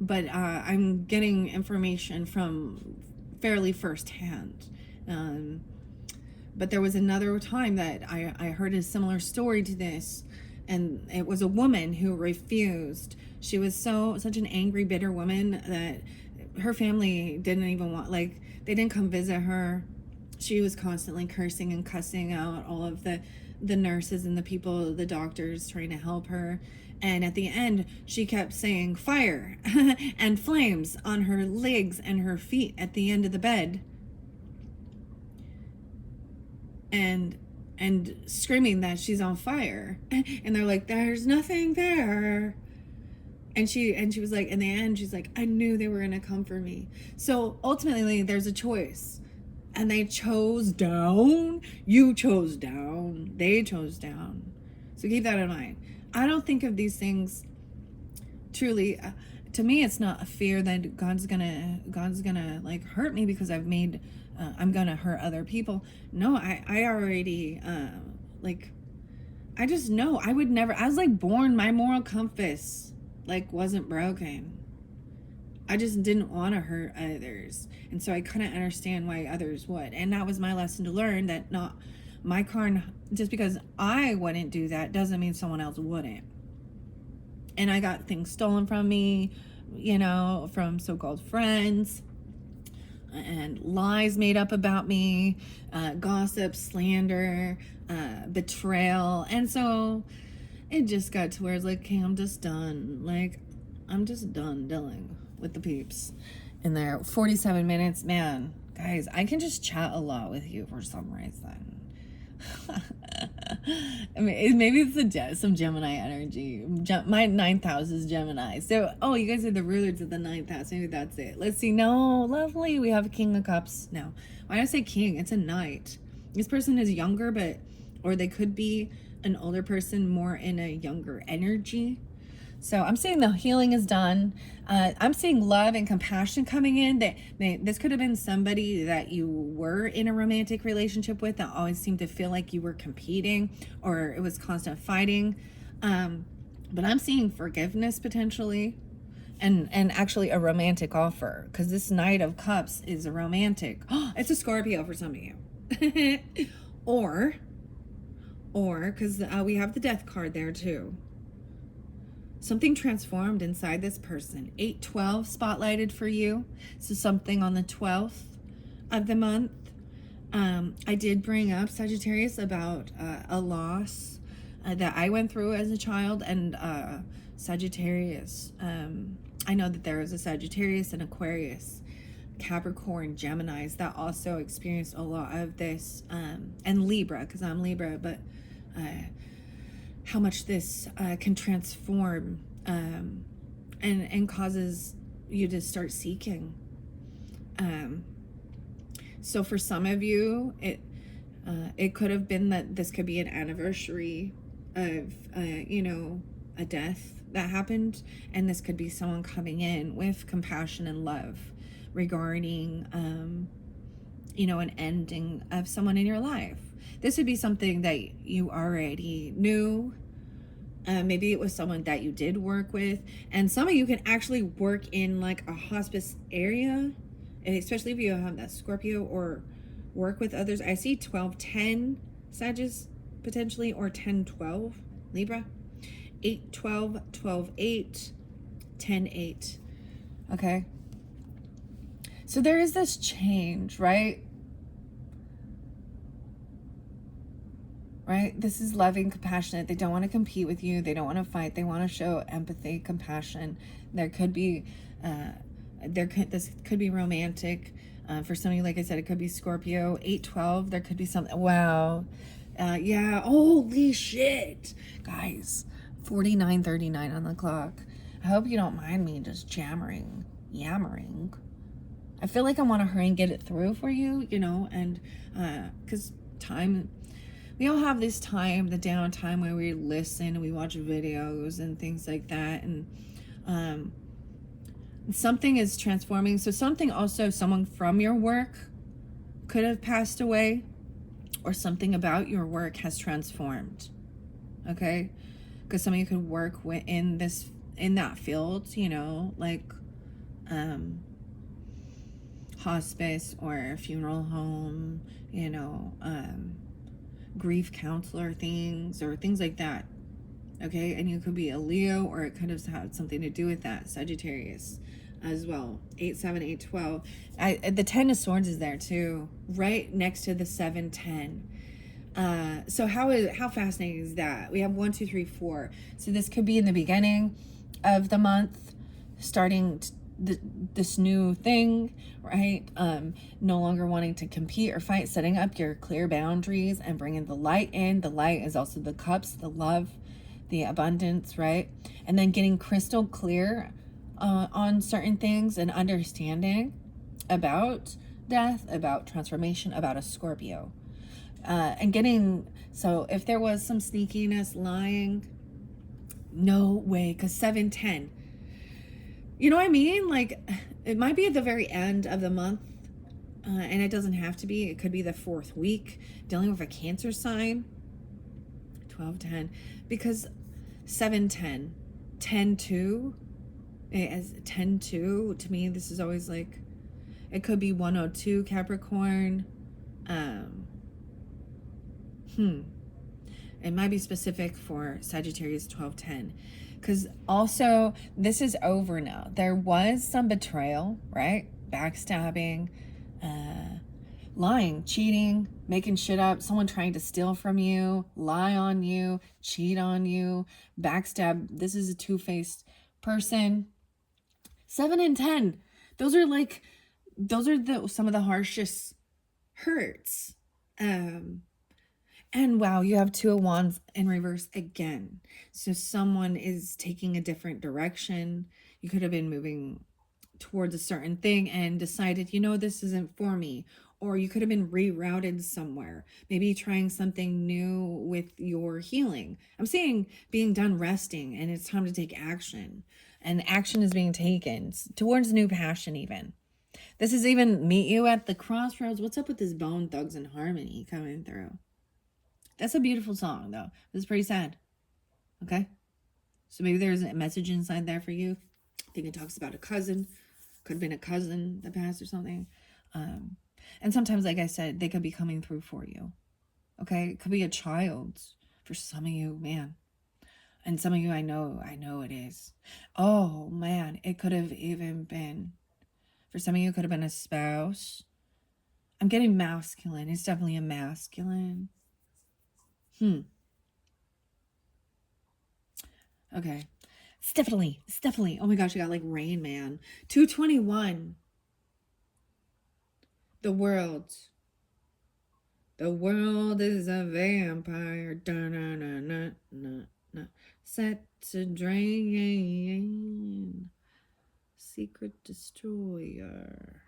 But I'm getting information from fairly firsthand. But there was another time that I heard a similar story to this, and it was a woman who refused. She was such an angry, bitter woman that her family didn't even want, like, they didn't come visit her. She was constantly cursing and cussing out all of the nurses and the people, the doctors trying to help her. And at the end, she kept saying fire and flames on her legs and her feet at the end of the bed. And screaming that she's on fire. And they're like, there's nothing there. And she was like, in the end, she's like, I knew they were going to come for me. So ultimately, there's a choice. And they chose down. You chose down. They chose down. So keep that in mind. I don't think of these things truly. To me, it's not a fear that God's gonna like hurt me because I've made, I'm gonna hurt other people. No, I already, like, I just know I would never, I was like born, my moral compass like wasn't broken. I just didn't want to hurt others, and so I couldn't understand why others would. And that was my lesson to learn, that not my car, just because I wouldn't do that doesn't mean someone else wouldn't. And I got things stolen from me, you know, from so-called friends, and lies made up about me, gossip, slander, betrayal. And so it just got to where it's like, okay, I'm just done. Like, I'm just done dealing with the peeps in there. 47 minutes, man. Guys, I can just chat a lot with you for some reason. I mean, maybe it's some Gemini energy. My 9th house is Gemini. So, oh, you guys are the rulers of the 9th house. Maybe that's it. Let's see. No, lovely. We have a King of Cups now. Why do I say king? It's a knight. This person is younger, or they could be an older person, more in a younger energy. So I'm saying the healing is done. I'm seeing love and compassion coming in. This could have been somebody that you were in a romantic relationship with that always seemed to feel like you were competing, or it was constant fighting. But I'm seeing forgiveness potentially, and actually a romantic offer, because this Knight of Cups is a romantic. It's a Scorpio for some of you. or because we have the Death card there too. Something transformed inside this person. 8/12 spotlighted for you. So something on the 12th of the month. I did bring up, Sagittarius, about a loss that I went through as a child. And Sagittarius, I know that there is a Sagittarius and Aquarius, Capricorn, Geminis that also experienced a lot of this. And Libra, because I'm Libra, but how much this can transform and causes you to start seeking. So for some of you, it could have been that this could be an anniversary of a death that happened, and this could be someone coming in with compassion and love regarding an ending of someone in your life. This would be something that you already knew. Maybe it was someone that you did work with. And some of you can actually work in like a hospice area. And especially if you have that Scorpio, or work with others. I see 12-10 Sagittarius potentially, or 10-12 Libra. 8-12, 12-8, 10-8. Okay. So there is this change, right? Right? This is loving, compassionate. They don't want to compete with you. They don't want to fight. They want to show empathy, compassion. There could be, this could be romantic. For some of you, like I said, it could be Scorpio. 8-12, there could be something. Wow. Yeah, holy shit. Guys, 49:39 on the clock. I hope you don't mind me just yammering. I feel like I want to hurry and get it through for you, and because time, we all have this time, the downtime where we listen and we watch videos and things like that. And um, something is transforming. So, something also, someone from your work could have passed away, or something about your work has transformed. Okay? Because some of you could work in that field, like hospice or funeral home, grief counselor things or things like that. Okay, and you could be a Leo, or it could have had something to do with that, Sagittarius as well. 8, 7, 8, 12. The 10 of Swords is there too, right next to the 7, 10. So how fascinating is that? We have 1, 2, 3, 4. So this could be in the beginning of the month, starting this new thing, right? No longer wanting to compete or fight, setting up your clear boundaries and bringing the light in. The light is also the cups, the love, the abundance, right? And then getting crystal clear on certain things and understanding about death, about transformation, about a Scorpio. And getting, so if there was some sneakiness, lying, no way, because 7, 10. You know what I mean? Like, it might be at the very end of the month, and it doesn't have to be. It could be the 4th week, dealing with a Cancer sign. 12, 10. Because 7, 10. 10, 2. As 10, 2, to me, this is always like, it could be 102 Capricorn. It might be specific for Sagittarius 1210, because also this is over now. There was some betrayal, right? Backstabbing, lying, cheating, making shit up, someone trying to steal from you, lie on you, cheat on you, backstab. This is a two-faced person. 7 and 10. Those are some of the harshest hurts. And wow, you have 2 of Wands in reverse again. So someone is taking a different direction. You could have been moving towards a certain thing and decided, this isn't for me. Or you could have been rerouted somewhere. Maybe trying something new with your healing. I'm saying being done resting and it's time to take action. And action is being taken towards new passion even. This is even meet you at the crossroads. What's up with this Bone Thugs and Harmony coming through? That's a beautiful song, though. It's pretty sad. Okay? So maybe there's a message inside there for you. I think it talks about a cousin. Could have been a cousin that passed or something. And sometimes, like I said, they could be coming through for you. Okay? It could be a child for some of you, man. And some of you, I know it is. Oh, man. It could have even been, for some of you, it could have been a spouse. I'm getting masculine. It's definitely a masculine. Okay. Stephanie. Oh my gosh, I got like Rain Man. 221. The world is a vampire. Set to drain. Secret destroyer.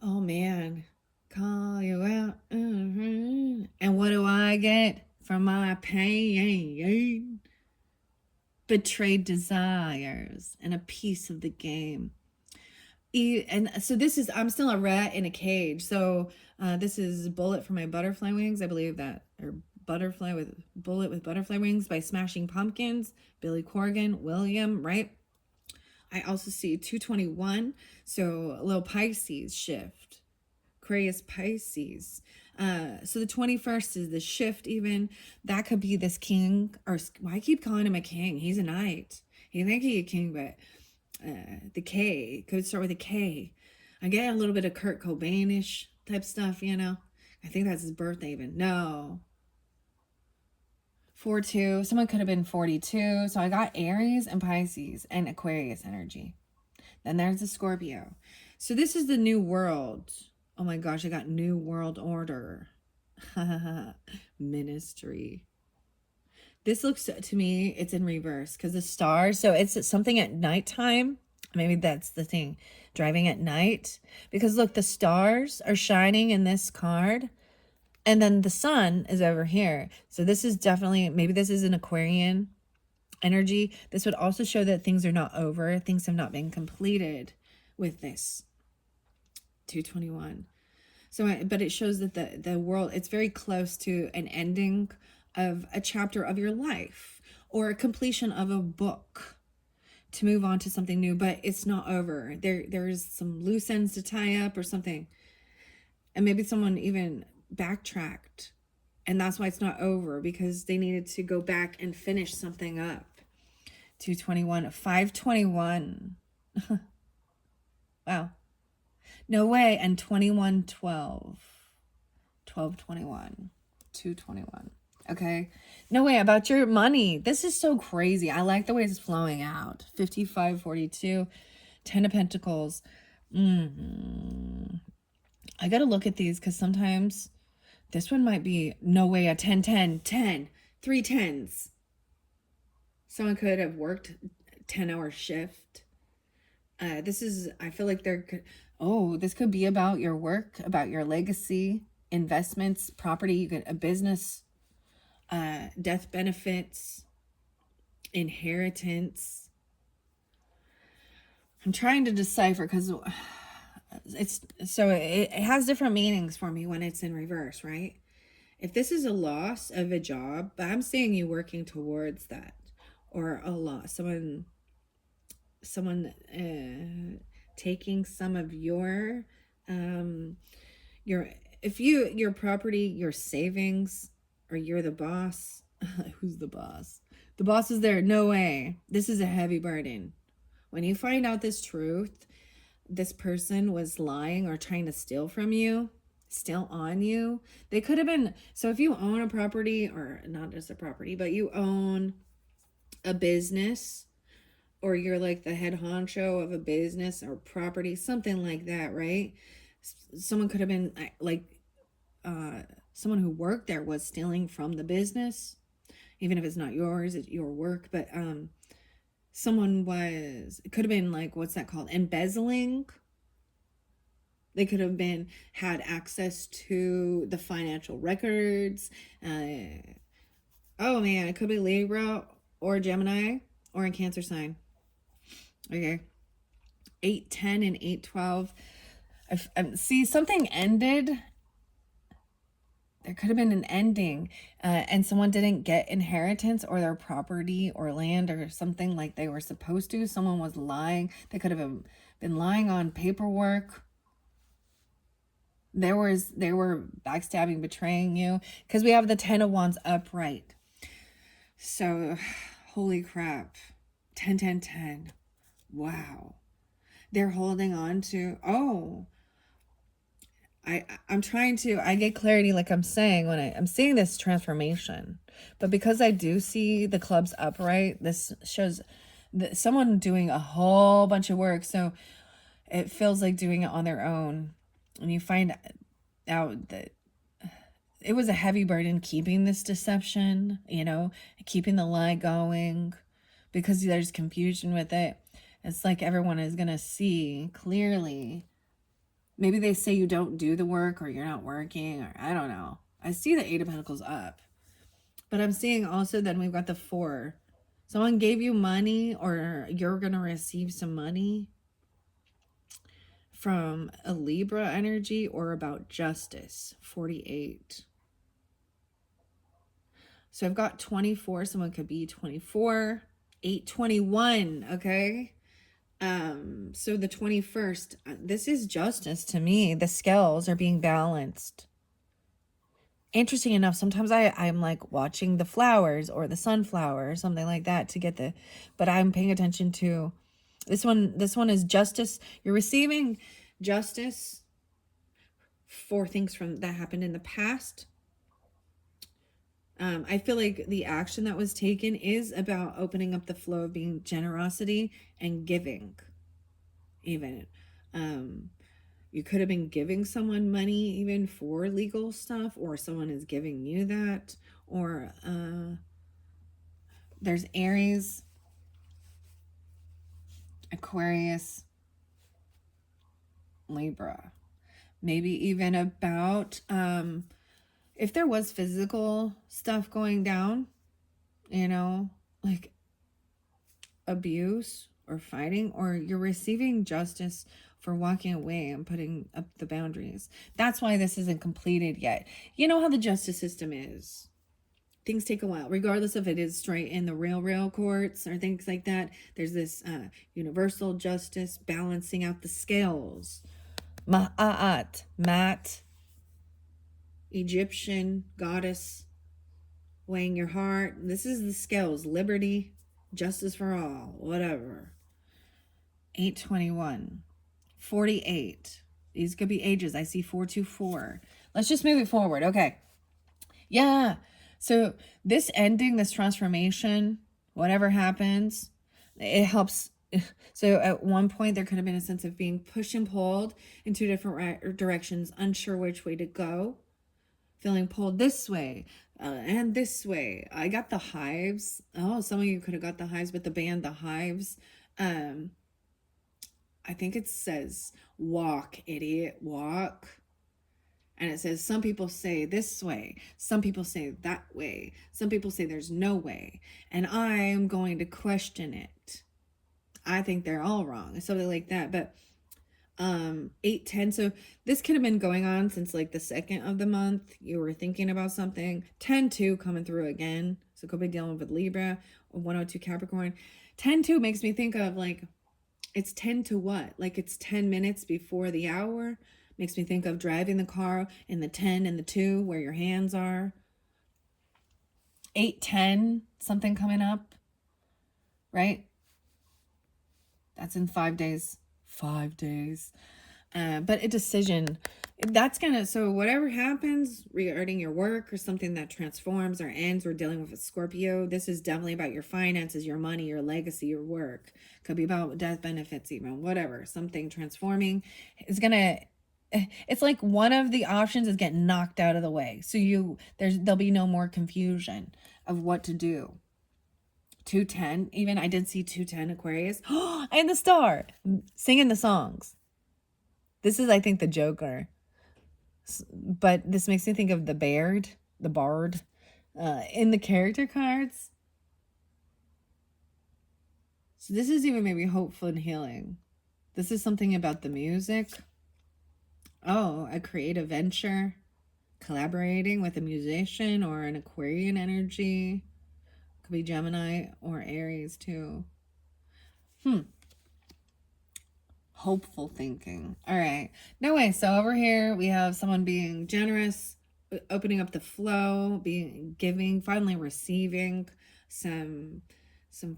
Oh man. Call you out. And what do I get from my pain? Betrayed desires and a piece of the game. And so this is, I'm still a rat in a cage. So this is Bullet for My Butterfly Wings. I believe that, or Bullet with Butterfly Wings by Smashing Pumpkins, Billy Corgan, William, right? I also see 221. So a little Pisces shift. Aquarius Pisces. So the 21st is the shift even. That could be this king, or why I keep calling him a king? He's a knight. You think he's a king, but the K could start with a K. I get a little bit of Kurt Cobain-ish type stuff, I think that's his birthday even. No. 4-2. Someone could have been 42. So I got Aries and Pisces and Aquarius energy. Then there's the Scorpio. So this is the new world. Oh my gosh, I got New World Order. Ministry. This looks to me, it's in reverse because the stars, so it's something at nighttime. Maybe that's the thing, driving at night. Because look, the stars are shining in this card, and then the sun is over here. So this is definitely, maybe this is an Aquarian energy. This would also show that things are not over. Things have not been completed with this 221. So, but it shows that the world, it's very close to an ending of a chapter of your life or a completion of a book to move on to something new, but it's not over. There's some loose ends to tie up or something. And maybe someone even backtracked, and that's why it's not over, because they needed to go back and finish something up. 221, 521. Wow. No way. And 2112. 1221. 221. Okay. No way about your money. This is so crazy. I like the way it's flowing out. 5542. 10 of Pentacles. I got to look at these because sometimes this one might be no way a 10, 10, 10. 3 tens. Someone could have worked 10-hour shift. This is, I feel like this could be about your work, about your legacy, investments, property, you get a business, death benefits, inheritance. I'm trying to decipher because it has different meanings for me when it's in reverse, right? If this is a loss of a job, but I'm seeing you working towards that, or a loss, someone taking some of your property, your savings, or you're the boss. Who's the boss? The boss is there. No way. This is a heavy burden. When you find out this truth, this person was lying or trying to steal from you, steal on you. They could have been, so if you own a property, or not just a property, but you own a business, or you're like the head honcho of a business or property, something like that, right? Someone could have been like, someone who worked there was stealing from the business, even if it's not yours, it's your work. But it could have been like, what's that called? Embezzling. They could have had access to the financial records. Oh man, it could be Libra or Gemini or a Cancer sign. Okay. 810 and 812. See, something ended. There could have been an ending, and someone didn't get inheritance or their property or land or something like they were supposed to. Someone was lying. They could have been lying on paperwork. They were backstabbing, betraying you, because we have the 10 of Wands upright. So, holy crap. 10, 10, 10. Wow. They're holding on to, I get clarity, like I'm saying, when I'm seeing this transformation. But because I do see the clubs upright, this shows someone doing a whole bunch of work. So it feels like doing it on their own. And you find out that it was a heavy burden keeping this deception, keeping the lie going, because there's confusion with it. It's like everyone is going to see clearly. Maybe they say you don't do the work, or you're not working, or I don't know. I see the 8 of Pentacles up. But I'm seeing also then we've got the 4. Someone gave you money, or you're going to receive some money from a Libra energy, or about justice. 48. So I've got 24. Someone could be 24. 821. Okay. So the 21st, this is justice to me. The scales are being balanced. Interesting enough, sometimes I'm like watching the flowers or the sunflower or something like that to get but I'm paying attention to this one. This one is justice. You're receiving justice for things that happened in the past. I feel like the action that was taken is about opening up the flow of being generosity and giving, even. You could have been giving someone money even for legal stuff, or someone is giving you that. Or there's Aries, Aquarius, Libra. Maybe even about if there was physical stuff going down, you know, like abuse or fighting, or you're receiving justice for walking away and putting up the boundaries. That's why this isn't completed yet. You know how the justice system is. Things take a while, regardless if it is straight in the real courts or things like that. There's this universal justice balancing out the scales. Ma'at, Mat, Egyptian goddess, weighing your heart. This is the scales, liberty, justice for all, whatever. 821, 48. These could be ages. I see 424. Let's just move it forward. Okay. Yeah. So this ending, this transformation, whatever happens, it helps. So at one point, there could have been a sense of being pushed and pulled in two different directions, unsure which way to go, feeling pulled this way and this way. I got the hives. Oh, some of you could have got the hives, but the band, the hives, I think it says walk, idiot, walk. And it says some people say this way, some people say that way, some people say there's no way, and I am going to question it. I think they're all wrong, something like that. But 810, so this could have been going on since like the 2nd of the month. You were thinking about something. 10-2 coming through again, so could be dealing with Libra or 102 Capricorn. 10-2 makes me think of like, it's 10 to what? Like it's 10 minutes before the hour. Makes me think of driving the car in the 10 and the 2 where your hands are. 8-10, something coming up, right? That's in 5 days. 5 days. But a decision. That's gonna, so whatever happens regarding your work or something that transforms or ends, we're dealing with a Scorpio. This is definitely about your finances, your money, your legacy, your work. Could be about death benefits even, whatever. Something transforming is gonna, it's like one of the options is getting knocked out of the way. So there'll be no more confusion of what to do. 210, even I did see 210 Aquarius. And the star singing the songs. This is, I think, the Joker. But this makes me think of the bard in the character cards. So this is even maybe hopeful and healing. This is something about the music. Oh, a creative venture, collaborating with a musician or an Aquarian energy. Could be Gemini or Aries too. Hopeful thinking. All right. No way. So over here we have someone being generous, opening up the flow, being giving, finally receiving some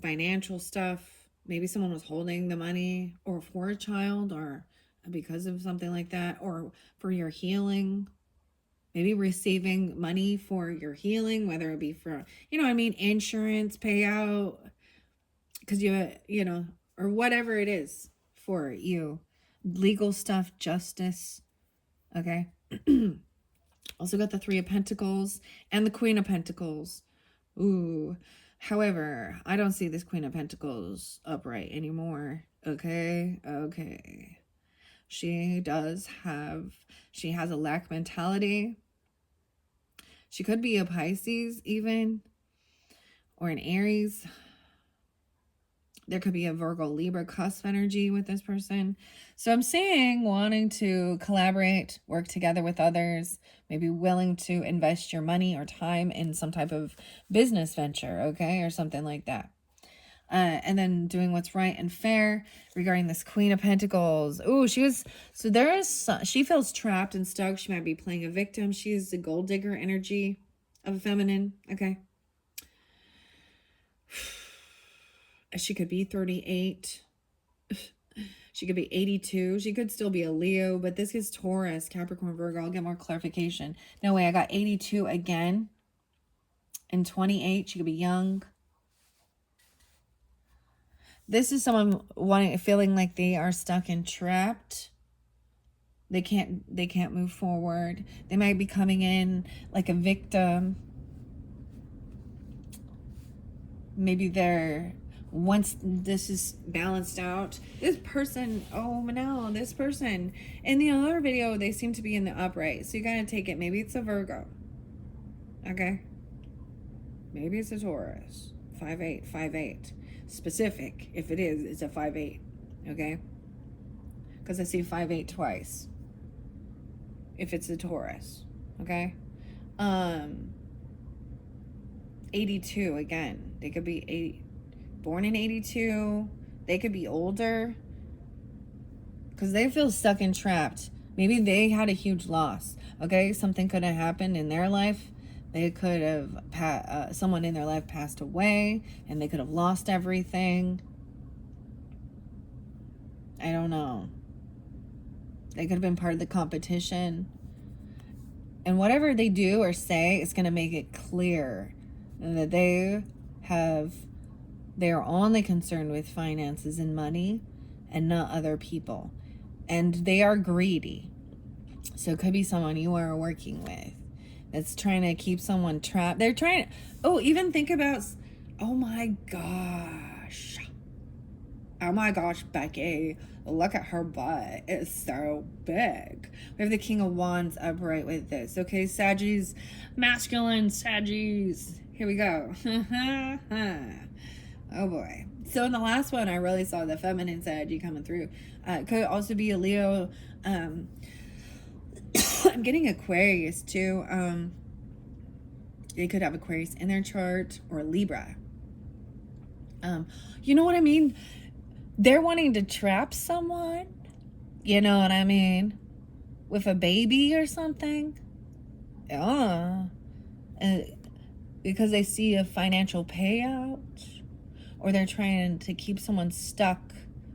financial stuff. Maybe someone was holding the money or for a child or because of something like that, or for your healing. Maybe receiving money for your healing, whether it be for, insurance payout, because or whatever it is for you. Legal stuff, justice. Okay. Also got the 3 of Pentacles and the Queen of Pentacles. Ooh. However, I don't see this Queen of Pentacles upright anymore. Okay. She has a lack mentality. She could be a Pisces even, or an Aries. There could be a Virgo Libra cusp energy with this person. So I'm seeing wanting to collaborate, work together with others, maybe willing to invest your money or time in some type of business venture, okay, or something like that. And then doing what's right and fair regarding this Queen of Pentacles. Ooh, she feels trapped and stuck. She might be playing a victim. She is the gold digger energy of a feminine, okay. She could be 38. She could be 82. She could still be a Leo, but this is Taurus, Capricorn, Virgo. I'll get more clarification. No way, I got 82 again. And 28, she could be young. This is someone feeling like they are stuck and trapped. They can't move forward. They might be coming in like a victim. Maybe they're, once this is balanced out, this person, oh no, this person, in the other video, they seem to be in the upright. So you gotta take it. Maybe it's a Virgo. Okay? Maybe it's a Taurus. 5'8", 5'8". Specific. If it is, it's a 5'8". Okay? Because I see 5'8" twice. If it's a Taurus. Okay? 82 again. They could be 80, born in 82. They could be older. Because they feel stuck and trapped. Maybe they had a huge loss. Okay? Something could have happened in their life. They could have, someone in their life passed away, and they could have lost everything. I don't know. They could have been part of the competition. And whatever they do or say is going to make it clear that they are only concerned with finances and money and not other people. And they are greedy. So it could be someone you are working with that's trying to keep someone trapped. They're trying to, even think about, oh my gosh, Becky, look at her butt. It's so big. We have the King of Wands upright with this. Okay, Saggies, masculine Saggies. Here we go. Oh boy. So in the last one, I really saw the feminine Saggy coming through. It could also be a Leo. I'm getting Aquarius too. They could have Aquarius in their chart, or Libra. You know what I mean? They're wanting to trap someone. You know what I mean? With a baby or something. Because they see a financial payout. Or they're trying to keep someone stuck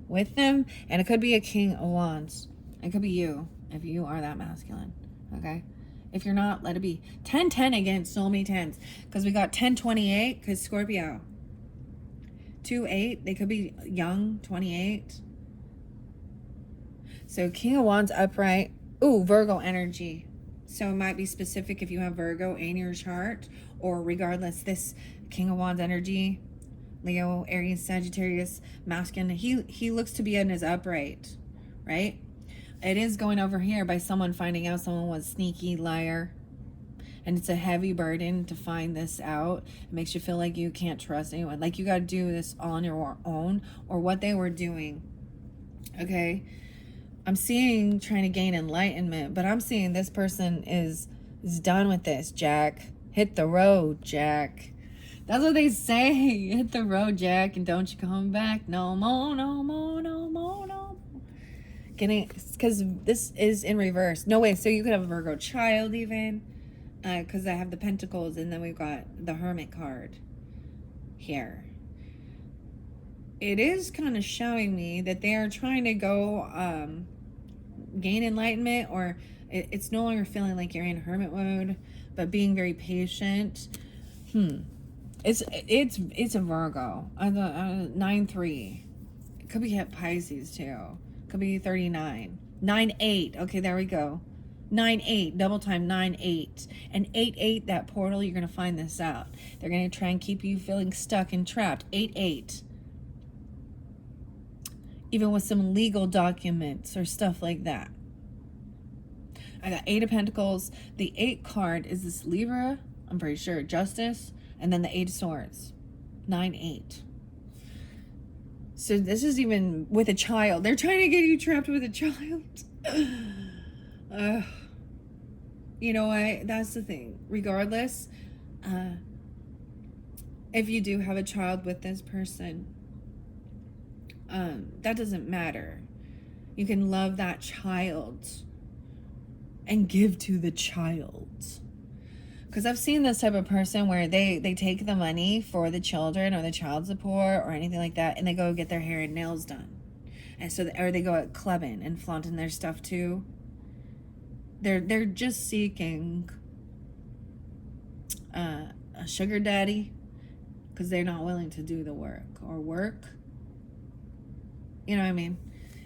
with them. And it could be a King of Wands. It could be you, if you are that masculine. Okay? If you're not, let it be. 10-10 again, so many 10s. Because we got 10-28, because Scorpio. 2-8, they could be young, 28. So King of Wands upright. Ooh, Virgo energy. So it might be specific if you have Virgo in your chart. Or regardless, this King of Wands energy, Leo, Aries, Sagittarius, masculine, he looks to be in his upright, right? It is going over here by someone finding out someone was sneaky liar. And it's a heavy burden to find this out. It makes you feel like you can't trust anyone. Like you got to do this on your own, or what they were doing. Okay? I'm seeing trying to gain enlightenment, but I'm seeing this person is done with this, Jack. Hit the road, Jack. That's what they say. Hit the road, Jack, and don't you come back no more, no more, no more, no more. Because this is in reverse. No way. So you could have a Virgo child even. Because I have the Pentacles, and then we've got the Hermit card here. It is kind of showing me that they are trying to go gain enlightenment, or it's no longer feeling like you're in hermit mode, but being very patient. It's a Virgo. 9-3. It could be at Pisces too. Could be 39. 9-8. Okay, there we go. 9-8, double time 9-8. And 8-8, that portal, you're going to find this out. They're going to try and keep you feeling stuck and trapped. 8-8. Even with some legal documents or stuff like that. I got 8 of Pentacles. The 8 card is this Libra, I'm pretty sure, Justice. And then the 8 of Swords. 9-8. So this is even with a child. They're trying to get you trapped with a child. You know what? That's the thing. Regardless, if you do have a child with this person, that doesn't matter. You can love that child and give to the child. Because I've seen this type of person where they take the money for the children or the child support or anything like that, and they go get their hair and nails done. And so, or they go out clubbing and flaunting their stuff too. They're just seeking a sugar daddy because they're not willing to do the work or work. You know what I mean?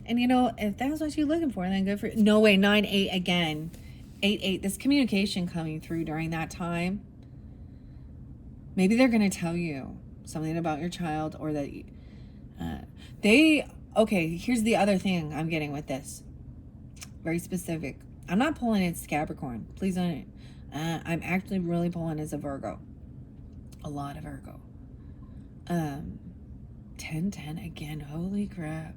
And you know, if that's what you're looking for, then good for no way. 9-8 again. 8-8. This communication coming through during that time. Maybe they're gonna tell you something about your child, or that they. Okay, here's the other thing I'm getting with this. Very specific. I'm not pulling it's Capricorn. Please don't. I'm actually really pulling as a Virgo. A lot of Virgo. 10-10 again. Holy crap.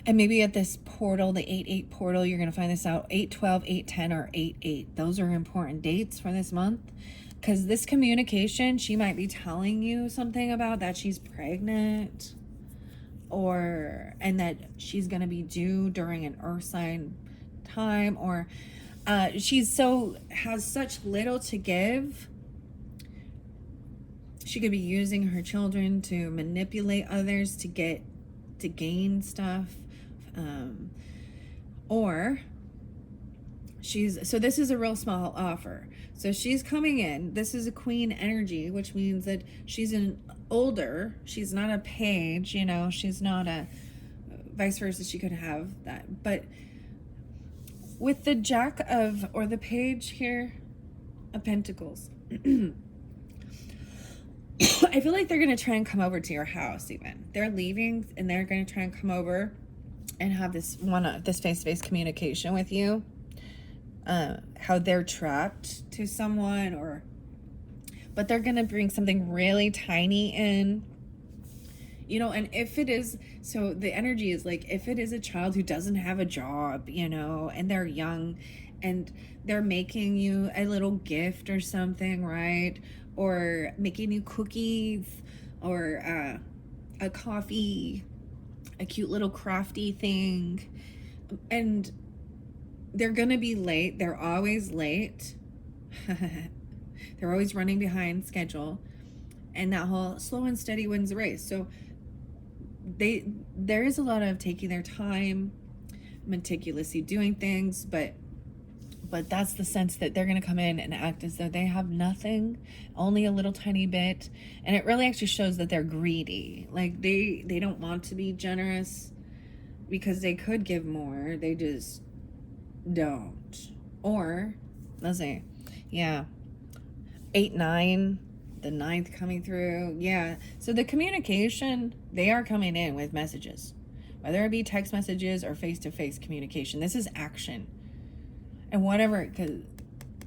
And maybe at this portal, the 8-8 portal, you're going to find this out. 8-12, 8-10, or 8-8. Those are important dates for this month. Because this communication, she might be telling you something about that she's pregnant. And that she's going to be due during an earth sign time. Or has such little to give. She could be using her children to manipulate others to gain stuff. Or so this is a real small offer. So she's coming in. This is a queen energy, which means that she's an older. She's not a page, you know, she's not a vice versa. She could have that. But with the jack of, or the page here of pentacles, I feel like they're going to try and come over to your house even. They're leaving and they're going to try and come over and have this face-to-face communication with you. How they're trapped to someone, but they're going to bring something really tiny in. You know, and if it is, so the energy is like, if it is a child who doesn't have a job, you know, and they're young and they're making you a little gift or something, right? Or making you cookies or a coffee, a cute little crafty thing. And they're going to be late. They're always late. They're always running behind schedule. And that whole slow and steady wins the race. So there is a lot of taking their time, meticulously doing things, but that's the sense that they're going to come in and act as though they have nothing, only a little tiny bit. And it really actually shows that they're greedy. Like they don't want to be generous because they could give more. They just don't. Or, let's see, yeah, 8-9, the 9th coming through. Yeah, so the communication, they are coming in with messages, whether it be text messages or face-to-face communication. This is action. And whatever, because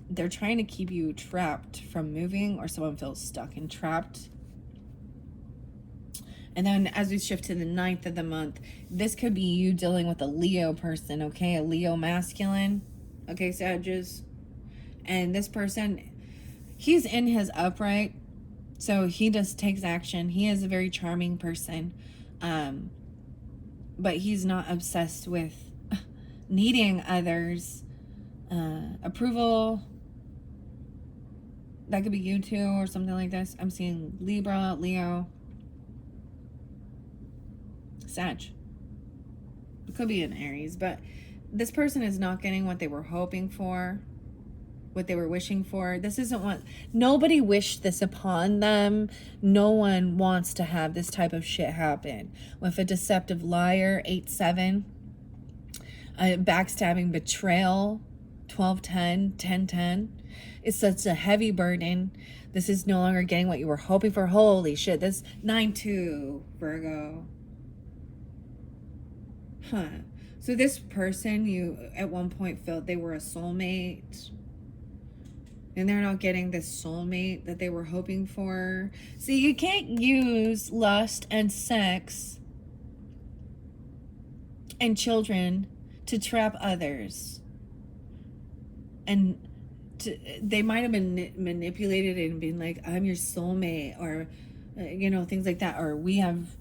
they're trying to keep you trapped from moving, or someone feels stuck and trapped. And then as we shift to the 9th of the month, this could be you dealing with a Leo person, okay? A Leo masculine, okay, Sagittarius. And this person, he's in his upright, so he just takes action. He is a very charming person, but he's not obsessed with needing others' approval. That could be you too, or something like this. I'm seeing Libra, Leo, Sag. It could be an Aries, but this person is not getting what they were hoping for, what they were wishing for. This isn't what, nobody wished this upon them. No one wants to have this type of shit happen. With a deceptive liar, 8-7, backstabbing, betrayal, 12-10, 10-10. It's such a heavy burden. This is no longer getting what you were hoping for. Holy shit, this 9-2, Virgo. So this person, you at one point felt they were a soulmate, and they're not getting this soulmate that they were hoping for. See, you can't use lust and sex and children to trap others. And they might have been manipulated and been like, I'm your soulmate, or things like that. Or we have,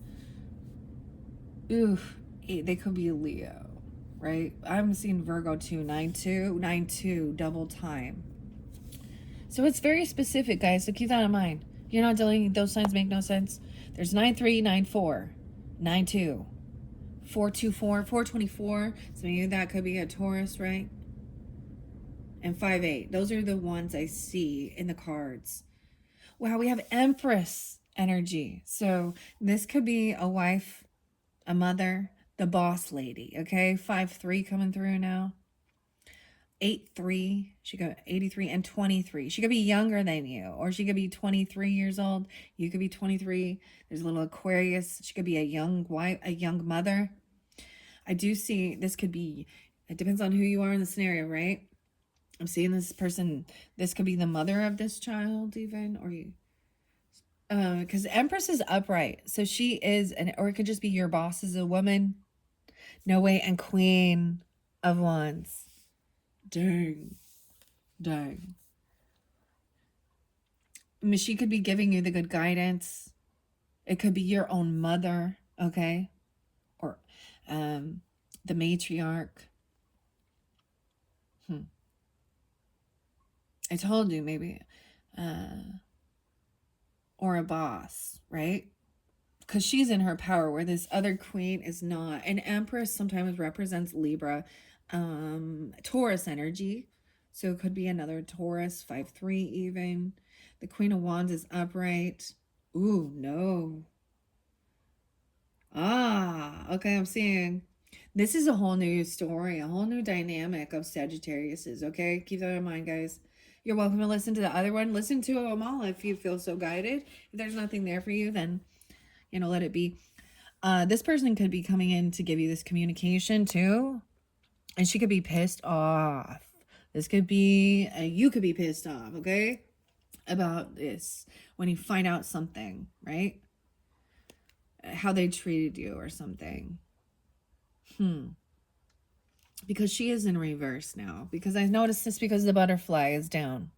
they could be a Leo, right? I'm seeing Virgo too, 9-2, 9-2, double time. So it's very specific, guys, so keep that in mind. You're not dealing, those signs make no sense. There's 9-3, 9-4, 9-2, 4-2-4, 4-24. So maybe that could be a Taurus, right? And 5-8. Those are the ones I see in the cards. Wow, we have Empress energy. So this could be a wife, a mother, the boss lady, okay? 5'3" coming through now. 8'3", she could 83 and 23. She could be younger than you, or she could be 23 years old. You could be 23. There's a little Aquarius. She could be a young wife, a young mother. I do see this could be, it depends on who you are in the scenario, right? I'm seeing this person, this could be the mother of this child even, or you, because Empress is upright. So she is, or it could just be your boss is a woman. No way. And Queen of Wands. Dang. Dang. I mean, she could be giving you the good guidance. It could be your own mother, okay? Or the matriarch. I told you, maybe. Or a boss, right? Because she's in her power, where this other queen is not. An Empress sometimes represents Libra, Taurus energy. So it could be another Taurus, 5'3" even. The Queen of Wands is upright. Ooh, no. Ah, okay, I'm seeing. This is a whole new story, a whole new dynamic of Sagittariuses, okay? Keep that in mind, guys. You're welcome to listen to the other one. Listen to them all if you feel so guided. If there's nothing there for you, then, let it be. This person could be coming in to give you this communication too. And she could be pissed off. This could be, you could be pissed off, okay? About this. When you find out something, right? How they treated you or something. Because she is in reverse now. Because I noticed this because the butterfly is down.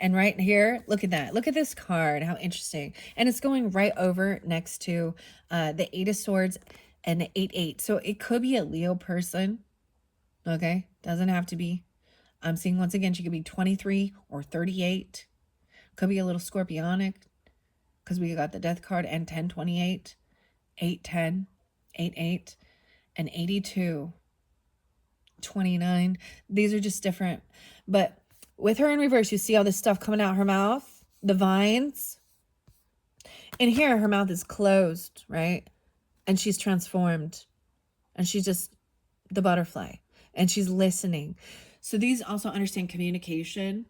And right here, look at that. Look at this card. How interesting. And it's going right over next to the 8 of Swords and the 8-8. So it could be a Leo person. Okay? Doesn't have to be. I'm seeing once again, she could be 23 or 38. Could be a little scorpionic. Because we got the death card and 1028, 810, 88, and 82. 29. These are just different. But with her in reverse, you see all this stuff coming out her mouth, the vines. And here, her mouth is closed, right? And she's transformed. And she's just the butterfly. And she's listening. So these also understand communication.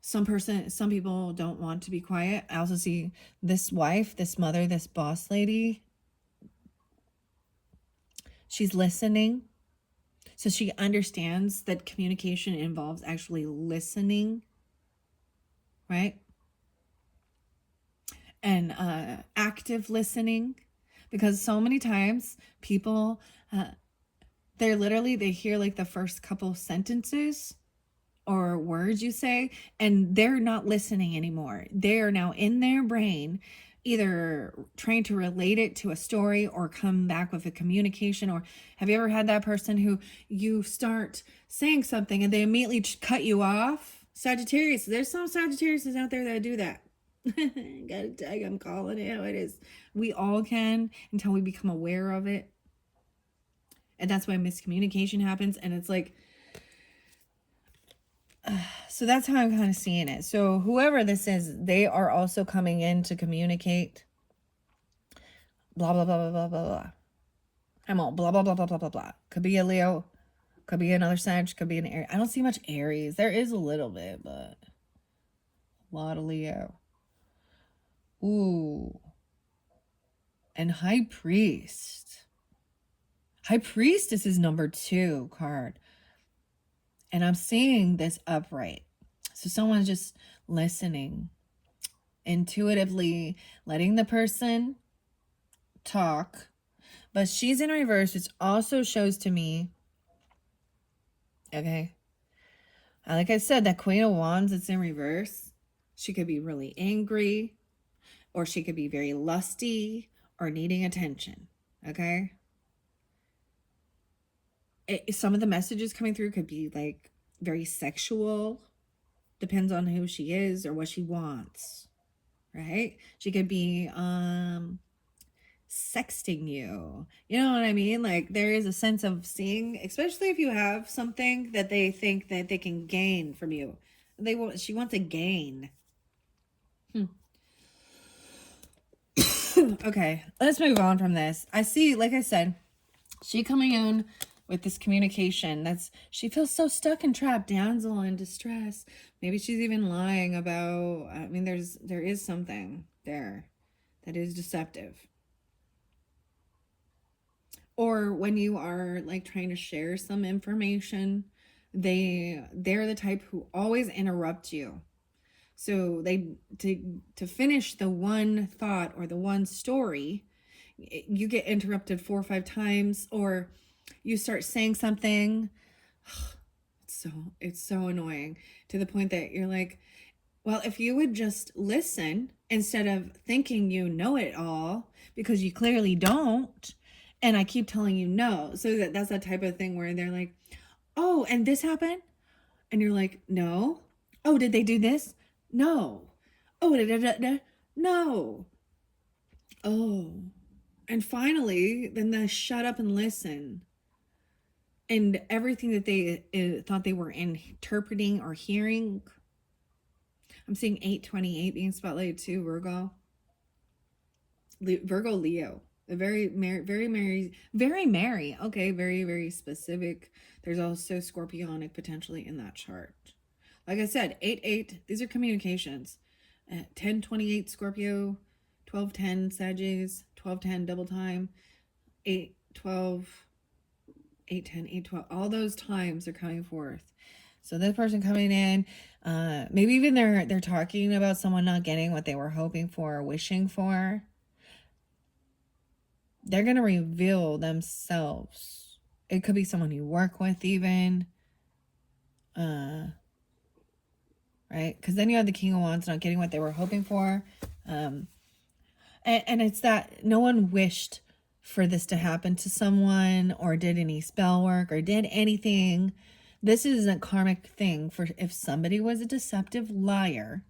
Some people don't want to be quiet. I also see this wife, this mother, this boss lady. She's listening. So she understands that communication involves actually listening, right? And active listening. Because so many times people, they hear like the first couple sentences or words you say, and they're not listening anymore. They are now in their brain either trying to relate it to a story or come back with a communication. Or have you ever had that person who you start saying something and they immediately cut you off? Sagittarius. There's some Sagittarius out there that do that. Gotta tell you, I'm calling it how it is. We all can until we become aware of it. And that's why miscommunication happens. And it's like, so that's how I'm kind of seeing it. So whoever this is, they are also coming in to communicate. Blah, blah, blah, blah, blah, blah, blah. I'm all blah, blah, blah, blah, blah, blah, blah. Could be a Leo. Could be another Sag. Could be an Aries. I don't see much Aries. There is a little bit, but a lot of Leo. Ooh. And High Priest. High Priestess is number 2 card. And I'm seeing this upright. So someone's just listening, intuitively letting the person talk. But she's in reverse, which also shows to me, okay, like I said, that Queen of Wands that's in reverse, she could be really angry, or she could be very lusty or needing attention, okay? Some of the messages coming through could be like very sexual. Depends on who she is or what she wants, right? She could be sexting you. You know what I mean? Like there is a sense of seeing, especially if you have something that they think that they can gain from you. She wants to gain. Okay, let's move on from this. I see, like I said, she coming in with this communication that's, she feels so stuck and trapped, damsel in distress. Maybe she's even lying about, I mean, there is something there that is deceptive. Or when you are like trying to share some information, they're the type who always interrupt you. So they, to finish the one thought or the one story, you get interrupted 4 or 5 times, or you start saying something. It's so annoying, to the point that you're like, well, if you would just listen instead of thinking you know it all, because you clearly don't, and I keep telling you no. So that's that type of thing where they're like, oh, and this happened? And you're like, no. Oh, did they do this? No. Oh, da, da, da, da. No. Oh. And finally, then they shut up and listen. And everything that they thought they were interpreting or hearing. I'm seeing 828 being spotlighted too, Virgo. Virgo Leo. A very merry. Okay, very, very specific. There's also Scorpionic potentially in that chart. Like I said, 8-8, these are communications. 10-28 Scorpio, 12-10 Sagittarius, 12-10 double time, 8-12, 8-10, 8-12. All those times are coming forth. So this person coming in, maybe even they're talking about someone not getting what they were hoping for or wishing for. They're going to reveal themselves. It could be someone you work with even. Right? Because then you have the King of Wands not getting what they were hoping for. And it's that no one wished for this to happen to someone, or did any spell work, or did anything. This is a karmic thing for if somebody was a deceptive liar,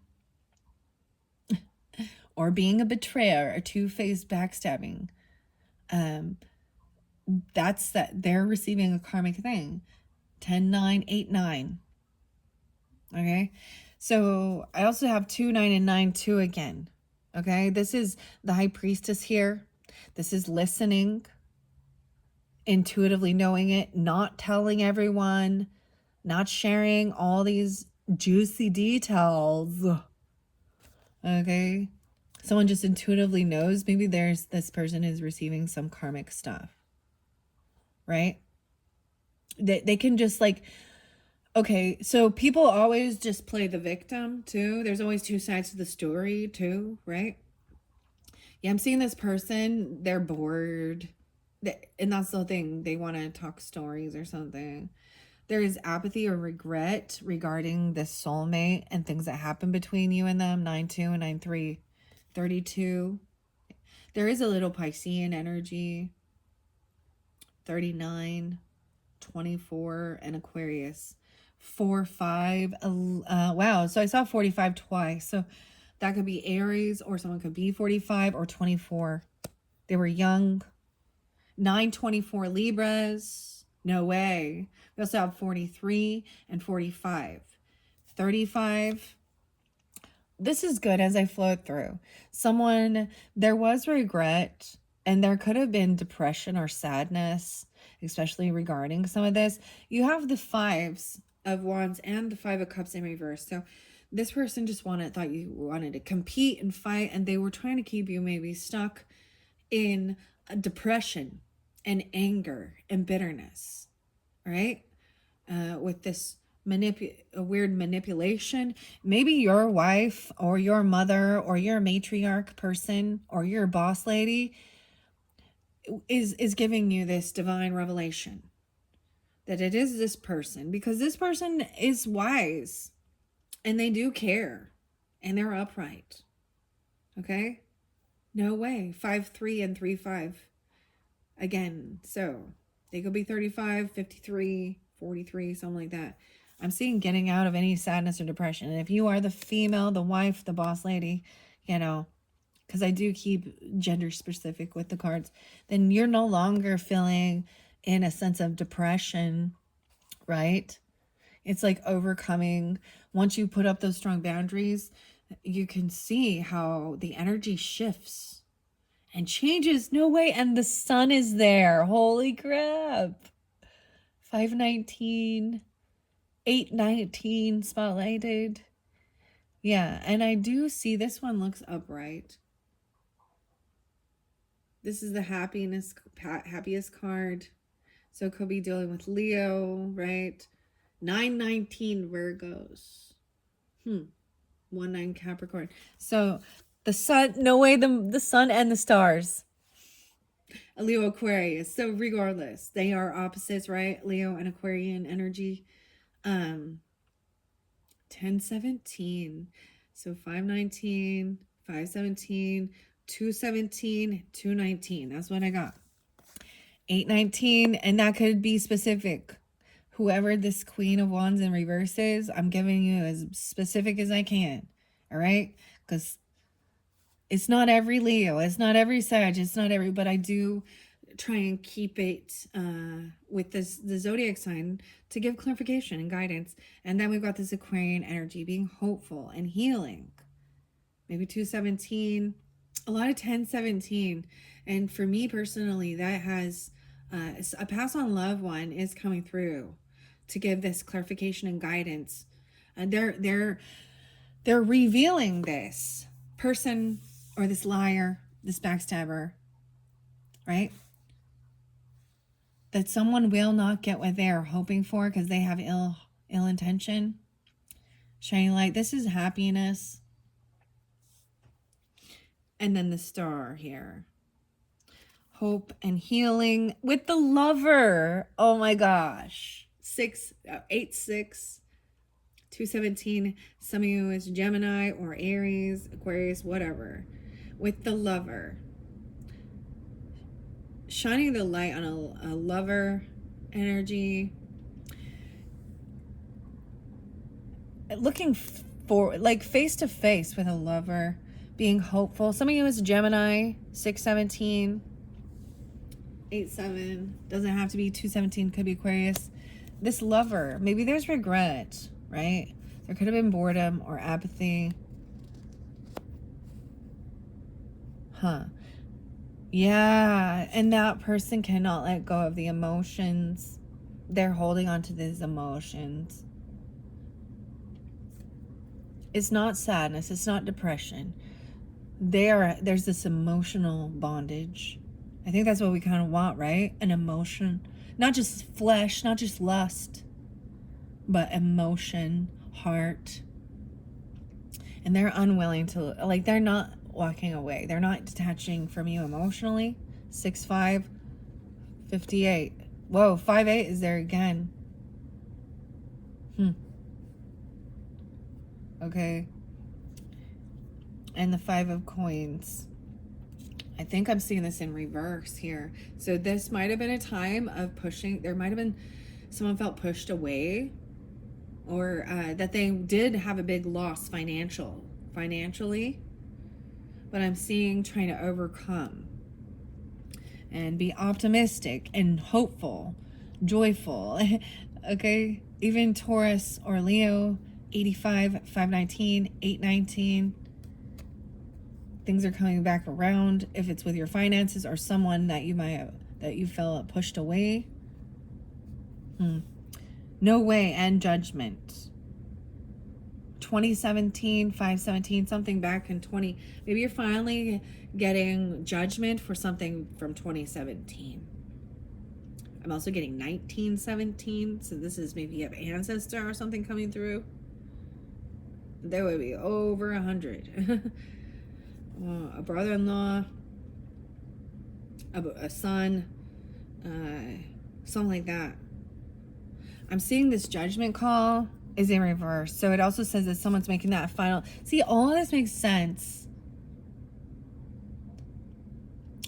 or being a betrayer, a two-faced backstabbing. That's that they're receiving a karmic thing. 10-9, 8-9. Okay, so I also have 2-9 and 9-2 again. Okay, this is the High Priestess here. This is listening, intuitively knowing it, not telling everyone, not sharing all these juicy details. Okay, someone just intuitively knows. Maybe this person is receiving some karmic stuff, right? They can just like, okay, so people always just play the victim too. There's always two sides to the story too, right? Yeah, I'm seeing this person, they're bored. And that's the thing. They want to talk stories or something. There is apathy or regret regarding this soulmate and things that happen between you and them. 9-2 and 9-3, 32. There is a little Piscean energy. 39, 24, and Aquarius. 4-5. Wow. So I saw 45 twice. So that could be Aries, or someone could be 45 or 24. They were young. 9-24 Libras. No way. We also have 43 and 45. 35. This is good as I float through. There was regret, and there could have been depression or sadness, especially regarding some of this. You have the 5s of Wands and the 5 of Cups in reverse. So this person just thought you wanted to compete and fight, and they were trying to keep you maybe stuck in depression and anger and bitterness, right? With this weird manipulation. Maybe your wife or your mother or your matriarch person or your boss lady is giving you this divine revelation that it is this person, because this person is wise and they do care and they're upright. Okay? No way. 5-3 and 3-5. Again, so they could be 35, 53, 43, something like that. I'm seeing getting out of any sadness or depression. And if you are the female, the wife, the boss lady, because I do keep gender specific with the cards, then you're no longer feeling in a sense of depression, right? It's like overcoming. Once you put up those strong boundaries, you can see how the energy shifts. and changes. No way. And the sun is there. Holy crap. 519, 819 spotlighted. Yeah, and I do see this one looks upright. This is the happiest card. So it could be dealing with Leo, right? 919 Virgos. 19 Capricorn. So the sun, no way, the sun and the stars. A Leo Aquarius. So regardless, they are opposites, right? Leo and Aquarian energy. 1017. So 519, 517, 217, 219. That's what I got. 819, and that could be specific. Whoever this Queen of Wands in reverse is, I'm giving you as specific as I can. All right? Because it's not every Leo, it's not every Sag, it's not every, but I do try and keep it with the zodiac sign to give clarification and guidance. And then we've got this Aquarian energy being hopeful and healing. Maybe 217, a lot of 1017. And for me personally, that has a pass on loved one is coming through to give this clarification and guidance. And they're revealing this person or this liar, this backstabber, right? That someone will not get what they are hoping for because they have ill intention. Shining light. This is happiness. And then the star here. Hope and healing with the Lover. Oh my gosh. 8-6. 217. Some of you is Gemini or Aries, Aquarius, whatever. With the Lover. Shining the light on a lover energy. Looking for, like, face to face with a lover. Being hopeful. Some of you is Gemini, 617, 87. Doesn't have to be 217. Could be Aquarius. This lover. Maybe there's regret, right? There could have been boredom or apathy. Yeah, and that person cannot let go of the emotions. They're holding on to these emotions. It's not sadness. It's not depression. There's this emotional bondage. I think that's what we kind of want, right? An emotion. Not just flesh, not just lust, but emotion, heart. And they're unwilling to, like, they're not walking away. They're not detaching from you emotionally. 6-5, 58. Whoa, 5-8 is there again. Okay. And the 5 of Coins. I think I'm seeing this in reverse here. So this might have been a time of pushing. There might have been someone felt pushed away, or that they did have a big loss financially. But I'm seeing trying to overcome and be optimistic and hopeful, joyful. Okay, even Taurus or Leo, 85, 519, 819. Things are coming back around. If it's with your finances or someone that you felt pushed away. No way, and Judgment. 2017, 517, something back in 20. Maybe you're finally getting judgment for something from 2017. I'm also getting 1917. So this is maybe you have ancestor or something coming through. There would be over 100. A brother-in-law, a son, something like that. I'm seeing this judgment call is in reverse. So it also says that someone's making that final. See, all of this makes sense.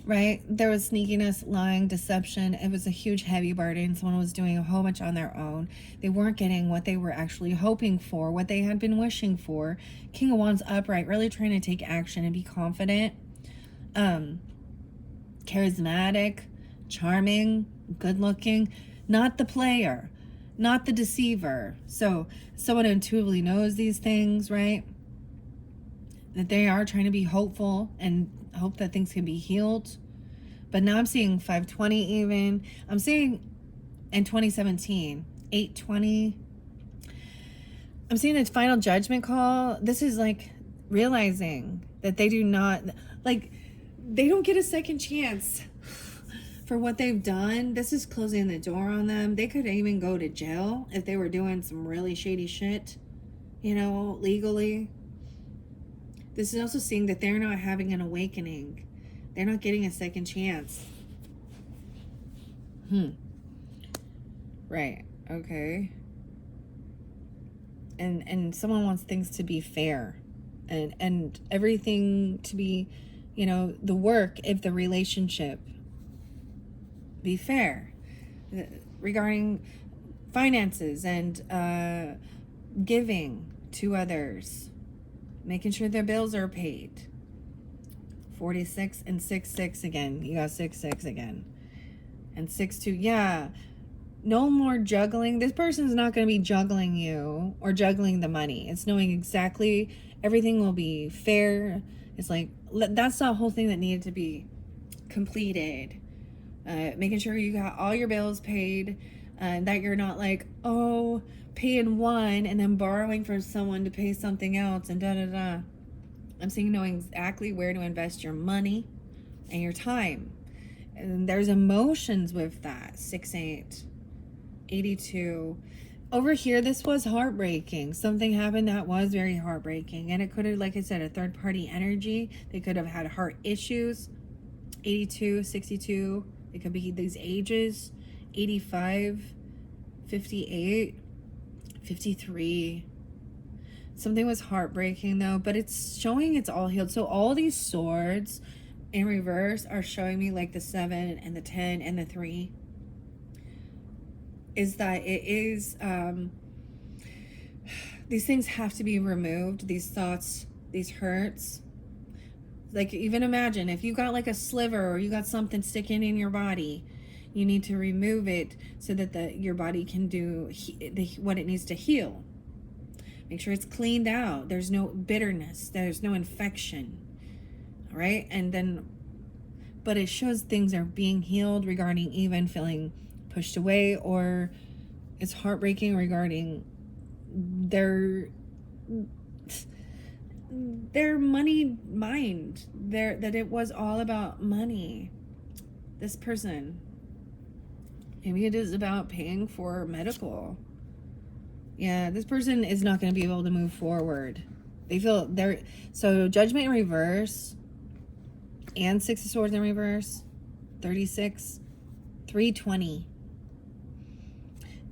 Right? There was sneakiness, lying, deception. It was a huge, heavy burden. Someone was doing a whole bunch on their own. They weren't getting what they were actually hoping for, what they had been wishing for. King of Wands upright, really trying to take action and be confident. Charismatic, charming, good looking. Not the player, not the deceiver. So someone intuitively knows these things, right? That they are trying to be hopeful and I hope that things can be healed. But now I'm seeing 520 even. I'm seeing in 2017, 820. I'm seeing this final judgment call. This is like realizing that they do not, like, they don't get a second chance for what they've done. This is closing the door on them. They could even go to jail if they were doing some really shady shit, you know, legally. This is also seeing that they're not having an awakening. They're not getting a second chance. Right. Okay. And someone wants things to be fair and everything to be, you know, the work of the relationship be fair regarding finances and giving to others, making sure their bills are paid. 46 and 6 again. You got 6 again. And 6 yeah. No more juggling. This person's not going to be juggling you or juggling the money. It's knowing exactly everything will be fair. It's like, that's the whole thing that needed to be completed. Making sure you got all your bills paid, that you're not like, oh, paying one and then borrowing from someone to pay something else and da-da-da. I'm seeing knowing exactly where to invest your money and your time. And there's emotions with that. 6-8. 82. Over here, this was heartbreaking. Something happened that was very heartbreaking. And it could have, like I said, a third party energy. They could have had heart issues. 82, 62. It could be these ages. 85, 58, 53. Something was heartbreaking though, but it's showing it's all healed. So all these swords in reverse are showing me like the 7 and the 10 and the 3. Is that it is, these things have to be removed, these thoughts, these hurts. Like, even imagine if you got like a sliver or you got something sticking in your body, you need to remove it so that your body can do what it needs to heal. Make sure it's cleaned out. There's no bitterness. There's no infection. All right. And then, but it shows things are being healed regarding even feeling pushed away, or it's heartbreaking regarding their money mind, that it was all about money. This person, maybe it is about paying for medical. Yeah, this person is not going to be able to move forward. They feel so judgment in reverse and 6 of swords in reverse, 36, 320.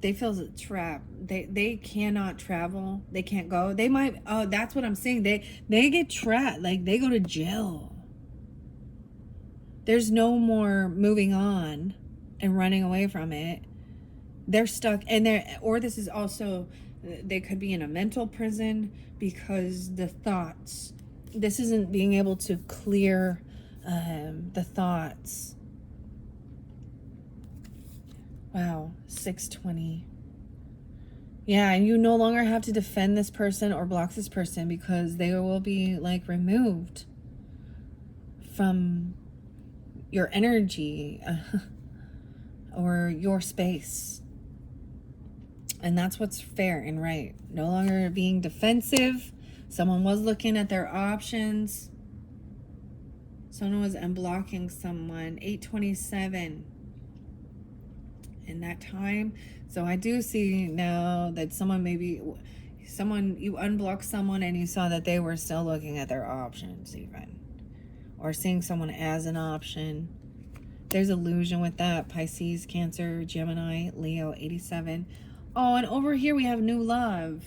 They feel trapped. They cannot travel. They can't go. They might, oh, that's what I'm saying. They get trapped. Like, they go to jail. There's no more moving on and running away from it. They're stuck, and or this is also, they could be in a mental prison because the thoughts, this isn't being able to clear the thoughts. Wow, 620. Yeah, and you no longer have to defend this person or block this person because they will be like removed from your energy or your space. And that's what's fair and right. No longer being defensive. Someone was looking at their options. Someone was unblocking someone. 827 in that time. So I do see now that you unblocked someone and you saw that they were still looking at their options even. Or seeing someone as an option. There's illusion with that. Pisces, Cancer, Gemini, Leo, 87. Oh, and over here we have new love.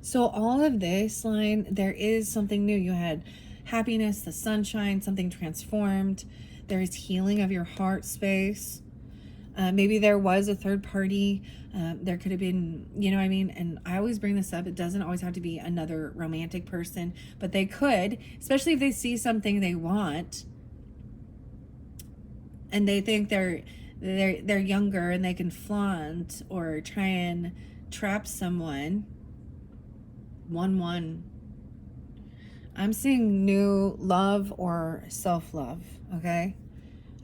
So all of this line, there is something new. You had happiness, the sunshine, something transformed. There is healing of your heart space. Maybe there was a third party. There could have been, you know what I mean? And I always bring this up. It doesn't always have to be another romantic person, but they could, especially if they see something they want and they think they're younger and they can flaunt or try and trap someone. 1-1. I'm seeing new love or self-love, okay?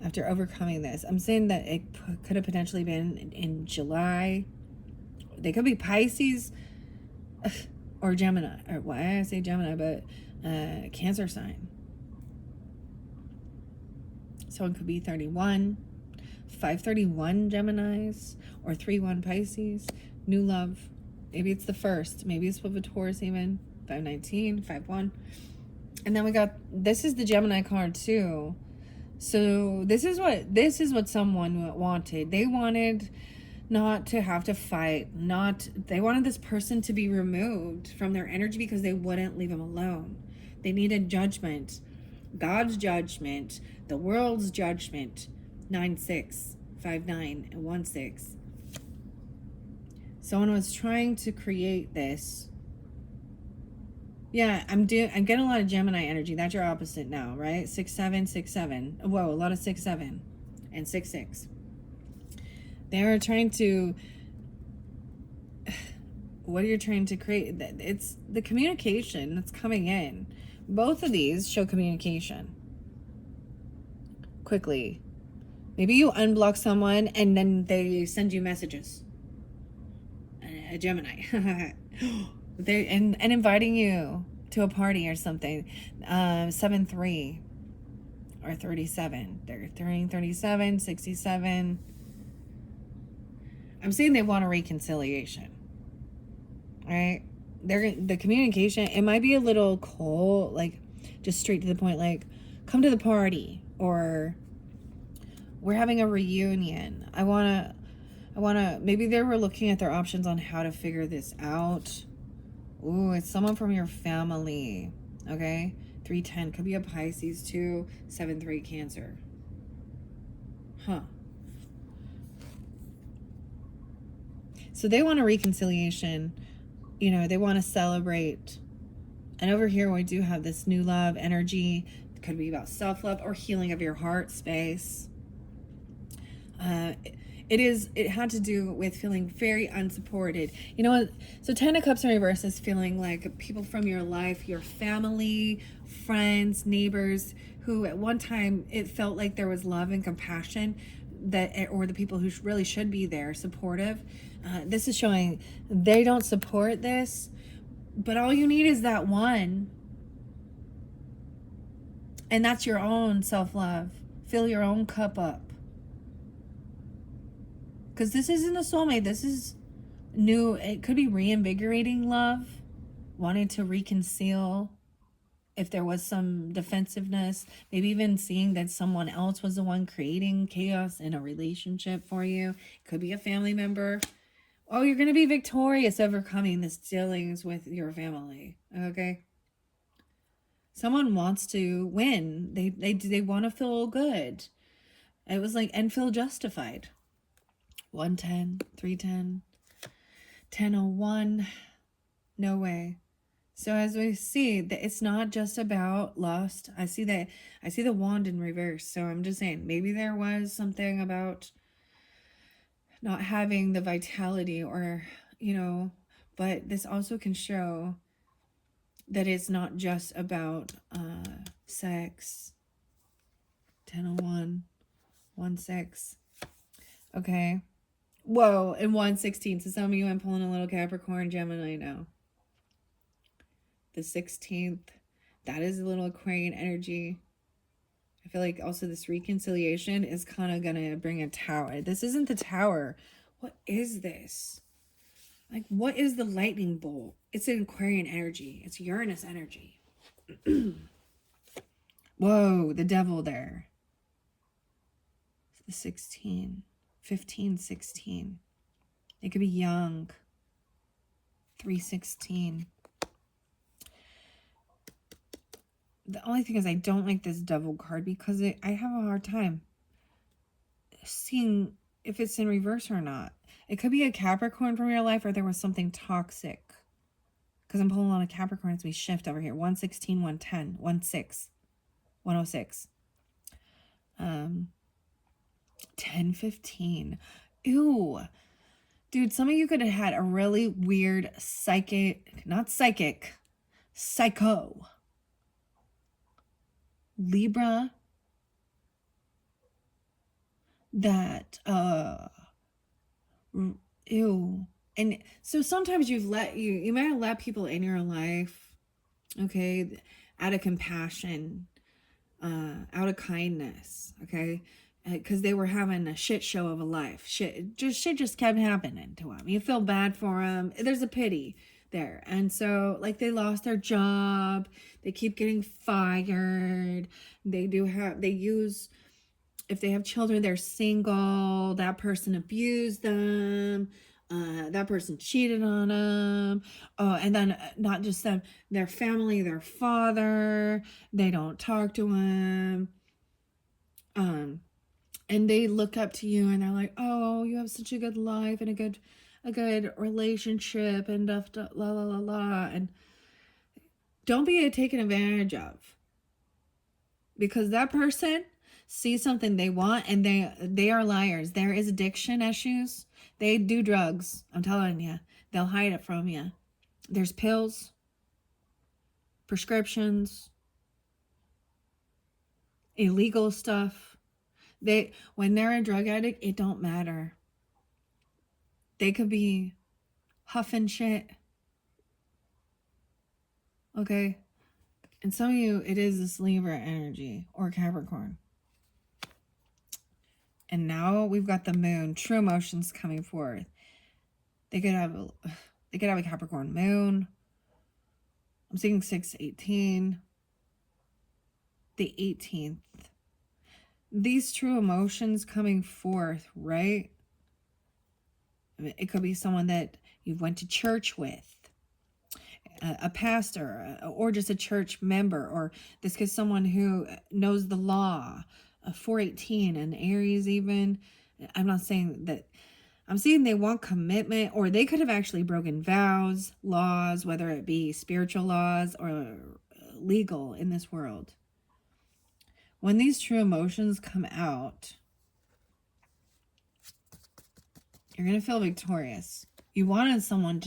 After overcoming this. I'm saying that it could have potentially been in July. They could be Pisces or Gemini. Or why I say Gemini, but Cancer sign. So it could be 31, 531 Geminis, or 3-1 Pisces. New love. Maybe it's the first. Maybe it's with a Taurus even. 519, 5-1. And then we got, this is the Gemini card too. So this is what someone wanted. They wanted not to have to fight. They wanted this person to be removed from their energy because they wouldn't leave them alone. They needed judgment. God's judgment, the world's judgment. 9-6, 5-9, and 1-6. Someone was trying to create this. Yeah, I'm getting a lot of Gemini energy. That's your opposite now, right? 6-7, 6-7. Whoa, a lot of 6-7 and 6-6. They're trying to. What are you trying to create? It's the communication that's coming in. Both of these show communication. Quickly. Maybe you unblock someone and then they send you messages. A Gemini. They and inviting you to a party or something. 7-3 or 37. They're 37, 67. I'm saying they want a reconciliation. All right? The communication, it might be a little cold, like just straight to the point, like come to the party, or we're having a reunion. I wanna maybe they were looking at their options on how to figure this out. Ooh, it's someone from your family. Okay? 3-10 could be a Pisces too. 7-3 Cancer. Huh. So they want a reconciliation. You know, they want to celebrate. And over here we do have this new love energy. It could be about self-love or healing of your heart space. It had to do with feeling very unsupported. You know what? So 10 of Cups in reverse is feeling like people from your life, your family, friends, neighbors, who at one time it felt like there was love and compassion, that, or the people who really should be there, supportive. This is showing they don't support this, but all you need is that one. And that's your own self-love. Fill your own cup up. Because this isn't a soulmate. This is new. It could be reinvigorating love, wanting to reconcile if there was some defensiveness, maybe even seeing that someone else was the one creating chaos in a relationship for you. It could be a family member. Oh, you're going to be victorious overcoming this dealings with your family. Okay? Someone wants to win. They want to feel good. It was like, and feel justified. 1-10, 3-10, 10-01. No way. So as we see, that it's not just about lust. I see the wand in reverse. So I'm just saying, maybe there was something about not having the vitality, or, you know, but this also can show that it's not just about sex. 10-01, 1-6. Okay. Whoa, and 1-16. So some of you, I'm pulling a little Capricorn, Gemini now. The 16th, that is a little Aquarian energy. I feel like also this reconciliation is kind of going to bring a tower. This isn't the tower. What is this? Like, what is the lightning bolt? It's an Aquarian energy. It's Uranus energy. Whoa, the devil there. The 16, 15, 16. It could be young. 3-16. The only thing is I don't like this devil card because I have a hard time seeing if it's in reverse or not. It could be a Capricorn from your life, or there was something toxic. Because I'm pulling on a Capricorn as we shift over here. 1-16, 1-10, 1-6, 106. 10-15. Ew. Dude, some of you could have had a really weird psycho Libra, that ew. And so sometimes you might have let people in your life, okay, out of compassion, out of kindness, okay, because they were having a shit show of a life. Shit just kept happening to them. You feel bad for them. There's a pity there. And so, like, they lost their job. They keep getting fired. They use, if they have children, they're single. That person abused them. That person cheated on them. Oh, and then not just them, their family, their father, they don't talk to him. And they look up to you and they're like, oh, you have such a good life and a good relationship and la la la la. And don't be taken advantage of, because that person sees something they want, and they are liars. There is addiction issues. They do drugs. I'm telling you, they'll hide it from you. There's pills, prescriptions, illegal stuff. When they're a drug addict, it don't matter. They could be huffing shit. Okay. And some of you, it is this Libra energy or Capricorn. And now we've got the moon, true emotions coming forth. They could have a Capricorn moon. I'm seeing 6/18. The 18th. These true emotions coming forth, right? It could be someone that you went to church with, a pastor, or just a church member, or this could be someone who knows the law. 4/18 and Aries even. I'm not saying that. I'm seeing they want commitment, or they could have actually broken vows, laws, whether it be spiritual laws or legal in this world. When these true emotions come out, you're going to feel victorious. You wanted someone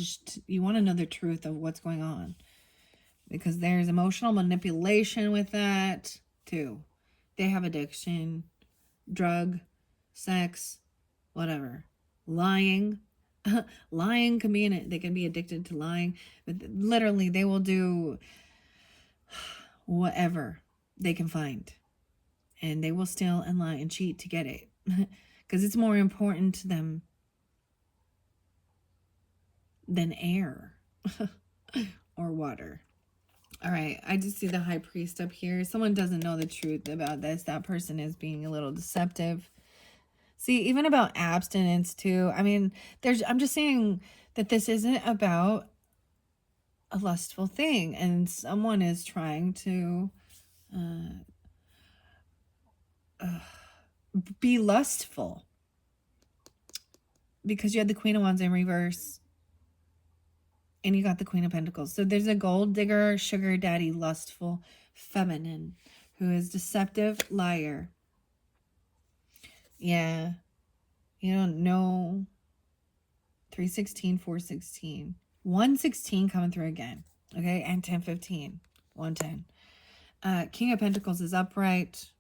you want to know the truth of what's going on, because there's emotional manipulation with that too. They have addiction, drug, sex, whatever. Lying. Lying can be in it. They can be addicted to lying. But literally, they will do whatever they can find. And they will steal and lie and cheat to get it. Because it's more important to them than air or water. All right, I just see the high priest up here. Someone doesn't know the truth about this. That person is being a little deceptive. See, even about abstinence too. I mean, I'm just saying that this isn't about a lustful thing, and someone is trying to be lustful, because you had the Queen of Wands in reverse and you got the Queen of Pentacles. So there's a gold digger, sugar daddy, lustful feminine who is deceptive, liar. Yeah. You don't know. 3/16, 4/16. 1/16 coming through again. Okay. And 10/15. 110. King of Pentacles is upright.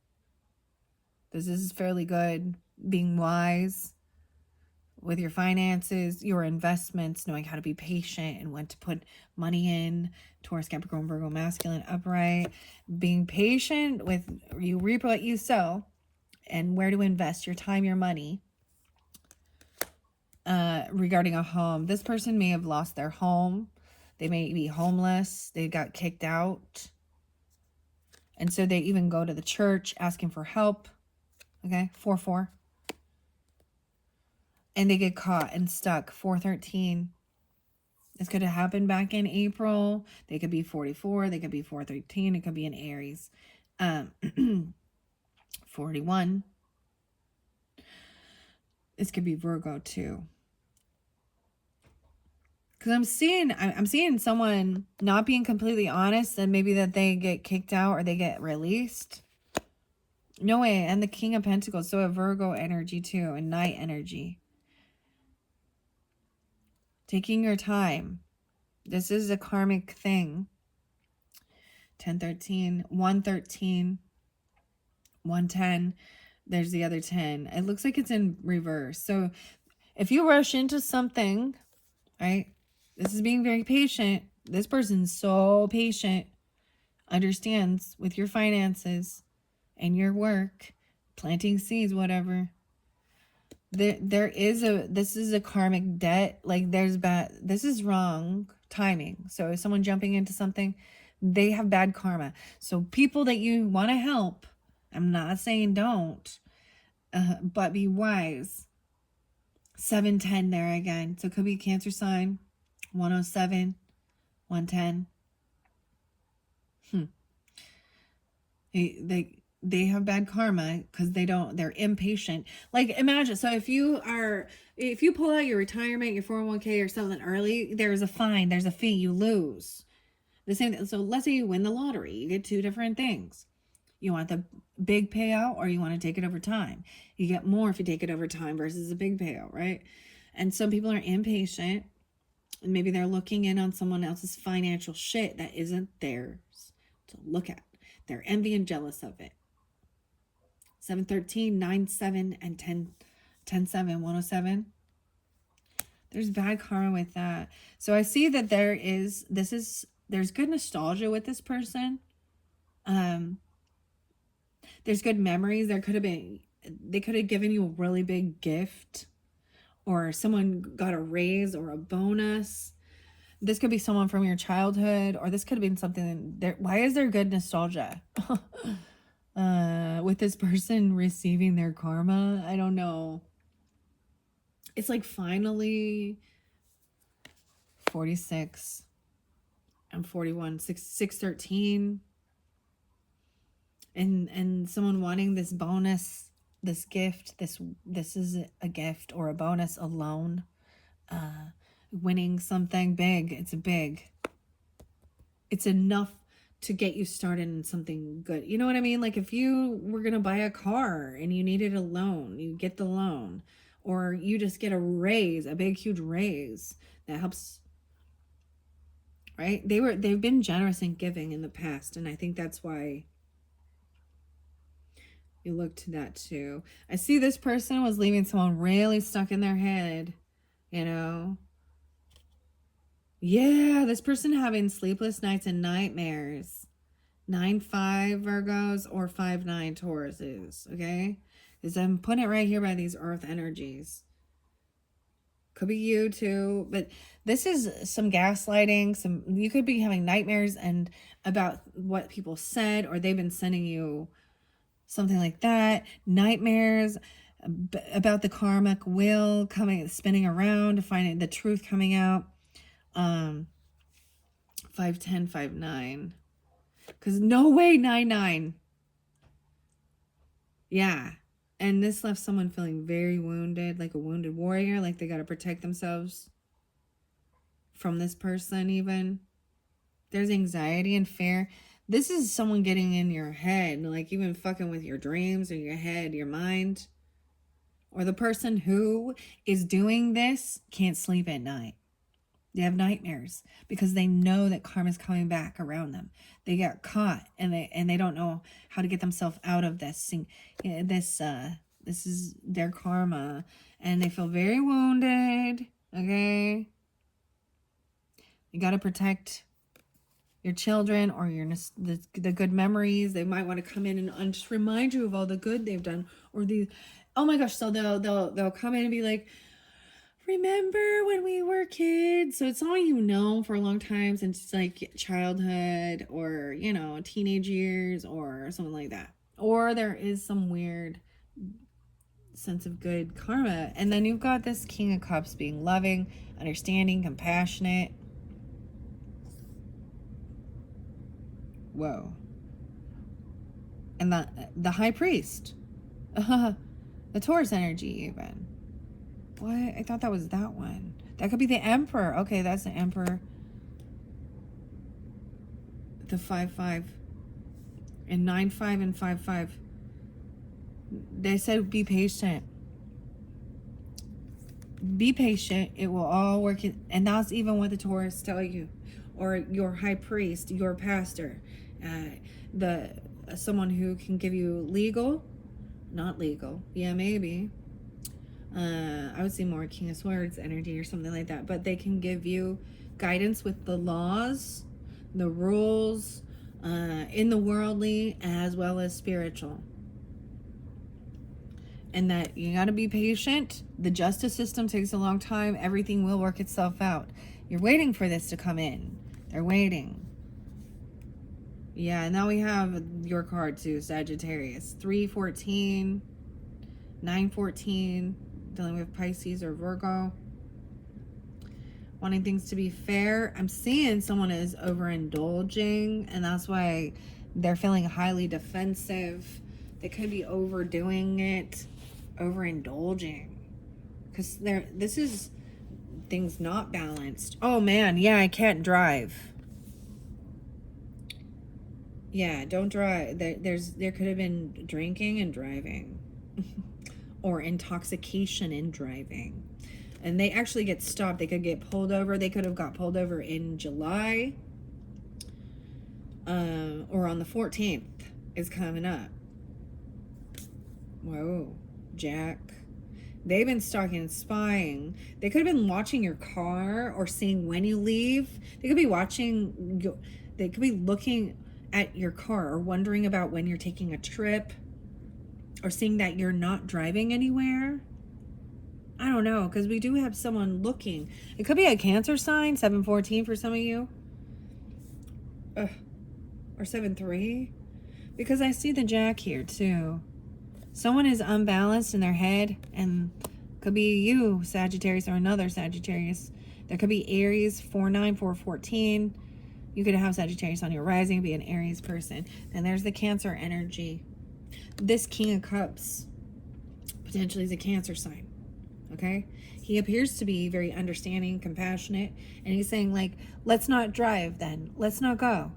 This is fairly good. Being wise with your finances, your investments, knowing how to be patient and when to put money in. Taurus, Capricorn, Virgo, masculine, upright. Being patient with, you reap what you sow, and where to invest your time, your money. Regarding a home, this person may have lost their home. They may be homeless. They got kicked out. And so they even go to the church asking for help. Okay, 4/4. And they get caught and stuck. 4/13. This could have happened back in April. They could be 44. They could be 4/13. It could be in Aries. 41. This could be Virgo too. Because I'm seeing someone not being completely honest, and maybe that they get kicked out or they get released. No way. And the King of Pentacles, so a Virgo energy too, and night energy. Taking your time. This is a karmic thing. 10/13, 1/13. 110. There's the other 10. It looks like it's in reverse. So if you rush into something, right? This is being very patient. This person's so patient, understands with your finances and your work, planting seeds, whatever. This is a karmic debt. Like this is wrong timing. So if someone jumping into something, they have bad karma. So people that you want to help, I'm not saying don't, but be wise. 710 there again. So it could be Cancer sign. 107, 110. They have bad karma because they're impatient. Like imagine, so if you pull out your retirement, your 401k or something early, there's a fine, there's a fee, you lose. The same. So let's say you win the lottery, you get two different things. You want the big payout or you want to take it over time. You get more if you take it over time versus a big payout, right? And some people are impatient and maybe they're looking in on someone else's financial shit that isn't theirs to look at. They're envy and jealous of it. 713, 97, and 10-7, 107. There's bad karma with that. So I see that there's good nostalgia with this person. There's good memories. They could have given you a really big gift, or someone got a raise or a bonus. This could be someone from your childhood, or this could have been something there. Why is there good nostalgia with this person receiving their karma? I don't know. It's like finally 46 and 41, 613. And someone wanting this bonus, this gift, this is a gift or a bonus, a loan, winning something big. It's enough to get you started in something good. You know what I mean? Like if you were going to buy a car and you needed a loan, you get the loan, or you just get a raise, a big, huge raise that helps, right? They've been generous in giving in the past. And I think that's why you look to that too. I see this person was leaving someone really stuck in their head, you know? Yeah, this person having sleepless nights and nightmares. 9-5 Virgos or 5-9 Tauruses, okay? Because I'm putting it right here by these earth energies. Could be you too, but this is some gaslighting. You could be having nightmares and about what people said, or they've been sending you something like that. Nightmares about the karmic wheel spinning around to find the truth coming out. 5-10, 5-9. Because no way 9-9. Yeah. And this left someone feeling very wounded, like a wounded warrior, like they got to protect themselves from this person even. There's anxiety and fear. This is someone getting in your head, like even fucking with your dreams or your head, your mind. Or the person who is doing this can't sleep at night. They have nightmares because they know that karma's coming back around them. They got caught and they don't know how to get themselves out of this. This is their karma, and they feel very wounded. Okay, you got to protect your children or the good memories. They might want to come in and just remind you of all the good they've done, or oh my gosh. So they'll come in and be like, remember when we were kids? So it's all for a long time, since like childhood or teenage years or something like that. Or there is some weird sense of good karma. And then you've got this King of Cups being loving, understanding, compassionate. Whoa. And the High Priest. The Taurus energy even. What? I thought that was that one. That could be the Emperor. Okay, that's the Emperor. The 5-5. And 9-5 and 5-5. They said be patient. Be patient. It will all work. And that's even what the Taurus tell you. Or your High Priest, your pastor. The someone who can give you legal, not legal, yeah, maybe. I would say more King of Swords energy or something like that, but they can give you guidance with the laws, the rules, in the worldly as well as spiritual. And that you got to be patient. The justice system takes a long time. Everything will work itself out. You're waiting for this to come in. They're waiting. Yeah, now we have your card too, Sagittarius. 314, 914, dealing with Pisces or Virgo. Wanting things to be fair. I'm seeing someone is overindulging, and that's why they're feeling highly defensive. They could be overdoing it, overindulging. Because this is things not balanced. Oh man, yeah, I can't drive. Yeah, don't drive. There could have been drinking and driving. Or intoxication in driving. And they actually get stopped. They could get pulled over. They could have got pulled over in July. Or on the 14th is coming up. Whoa, Jack. They've been stalking and spying. They could have been watching your car or seeing when you leave. They could be watching. They could be looking at your car or wondering about when you're taking a trip. Or seeing that you're not driving anywhere. I don't know, because we do have someone looking. It could be a Cancer sign, 714 for some of you. Or 7-3. Because I see the Jack here too. Someone is unbalanced in their head, and could be you, Sagittarius, or another Sagittarius. There could be Aries, 4-9, 4-14. You could have Sagittarius on your rising, be an Aries person. And there's the Cancer energy. This King of Cups potentially is a Cancer sign. Okay? He appears to be very understanding, compassionate, and he's saying, like, let's not drive then. Let's not go.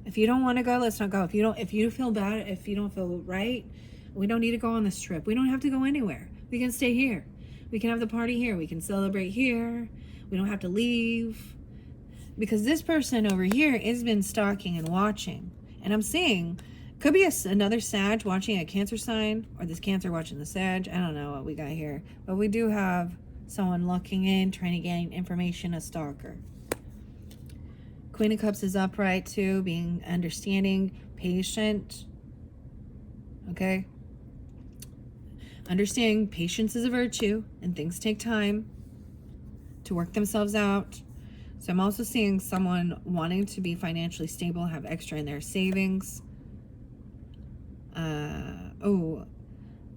If you don't want to go, let's not go. If you feel bad, if you don't feel right, we don't need to go on this trip. We don't have to go anywhere. We can stay here. We can have the party here. We can celebrate here. We don't have to leave. Because this person over here has been stalking and watching. And I'm seeing, could be another Sag watching a Cancer sign, or this Cancer watching the Sag. I don't know what we got here. But we do have someone looking in, trying to gain information, a stalker. Queen of Cups is upright too, being understanding, patient. Okay? Understanding patience is a virtue, and things take time to work themselves out. So I'm also seeing someone wanting to be financially stable, have extra in their savings.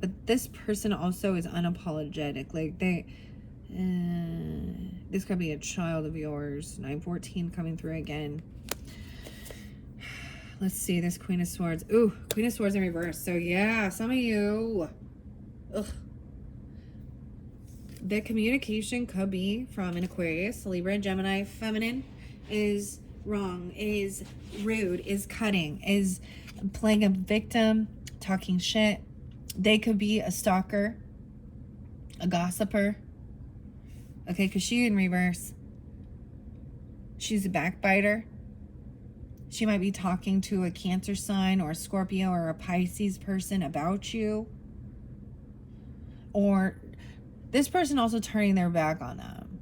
But this person also is unapologetic. Like this could be a child of yours. 914 coming through again. Let's see, this Queen of Swords. Ooh, Queen of Swords in reverse. So yeah, some of you, the communication could be from an Aquarius, Libra, Gemini, feminine, is wrong, is rude, is cutting, is playing a victim, talking shit. They could be a stalker, a gossiper. Okay, because she in reverse. She's a backbiter. She might be talking to a Cancer sign or a Scorpio or a Pisces person about you. Or this person also turning their back on them.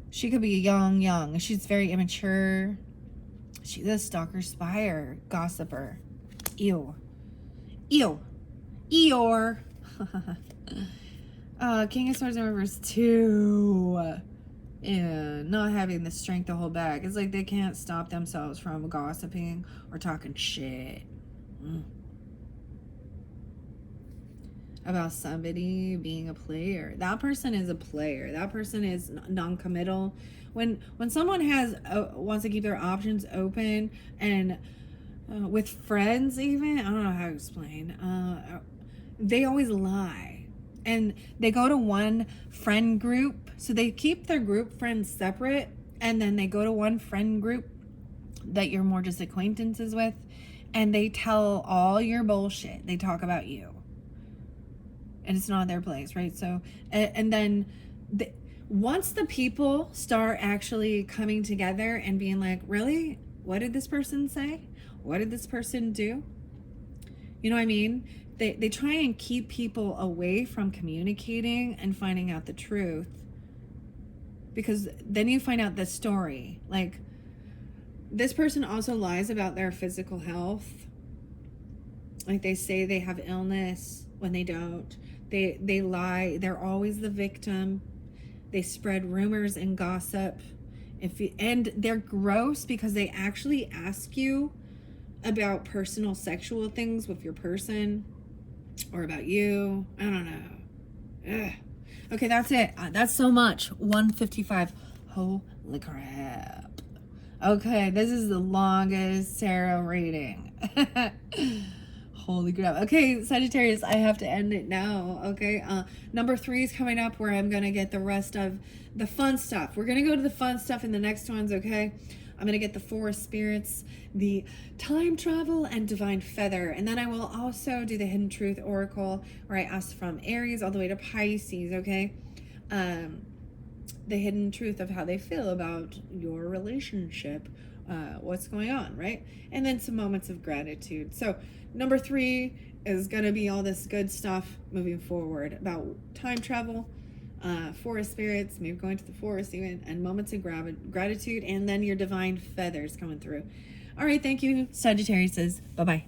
She could be young. She's very immature. She's a stalker, spyer, gossiper. Ew. Eeyore. King of Swords in reverse 2. Yeah, not having the strength to hold back. It's like they can't stop themselves from gossiping or talking shit about somebody being a player. That person is a player. That person is non-committal. When someone wants to keep their options open, and with friends even, I don't know how to explain, they always lie. And they go to one friend group. So they keep their group friends separate. And then they go to one friend group that you're more just acquaintances with. And they tell all your bullshit. They talk about you. And it's not their place, right? So, and then once the people start actually coming together and being like, really? What did this person say? what did this person do? You know what I mean? They try and keep people away from communicating and finding out the truth, because then you find out the story. Like, this person also lies about their physical health. Like, they say they have illness when they don't. They lie. They're always the victim. They spread rumors and gossip. And they're gross because they actually ask you about personal sexual things with your person, or about you. I don't know. Ugh. Okay, that's it. That's so much. 155. Holy crap. Okay, this is the longest tarot reading. Holy crap. Okay, Sagittarius, I have to end it now. Okay, number 3 is coming up, where I'm gonna get the rest of the fun stuff. We're gonna go to the fun stuff in the next ones. Okay, I'm gonna get the forest spirits, the time travel, and divine feather, and then I will also do the hidden truth oracle, where I ask from Aries all the way to Pisces. Okay, the hidden truth of how they feel about your relationship, what's going on, right? And then some moments of gratitude. So number 3 is going to be all this good stuff moving forward about time travel, forest spirits, maybe going to the forest even, and moments of gratitude, and then your divine feathers coming through. All right, thank you, Sagittarius. Bye-bye.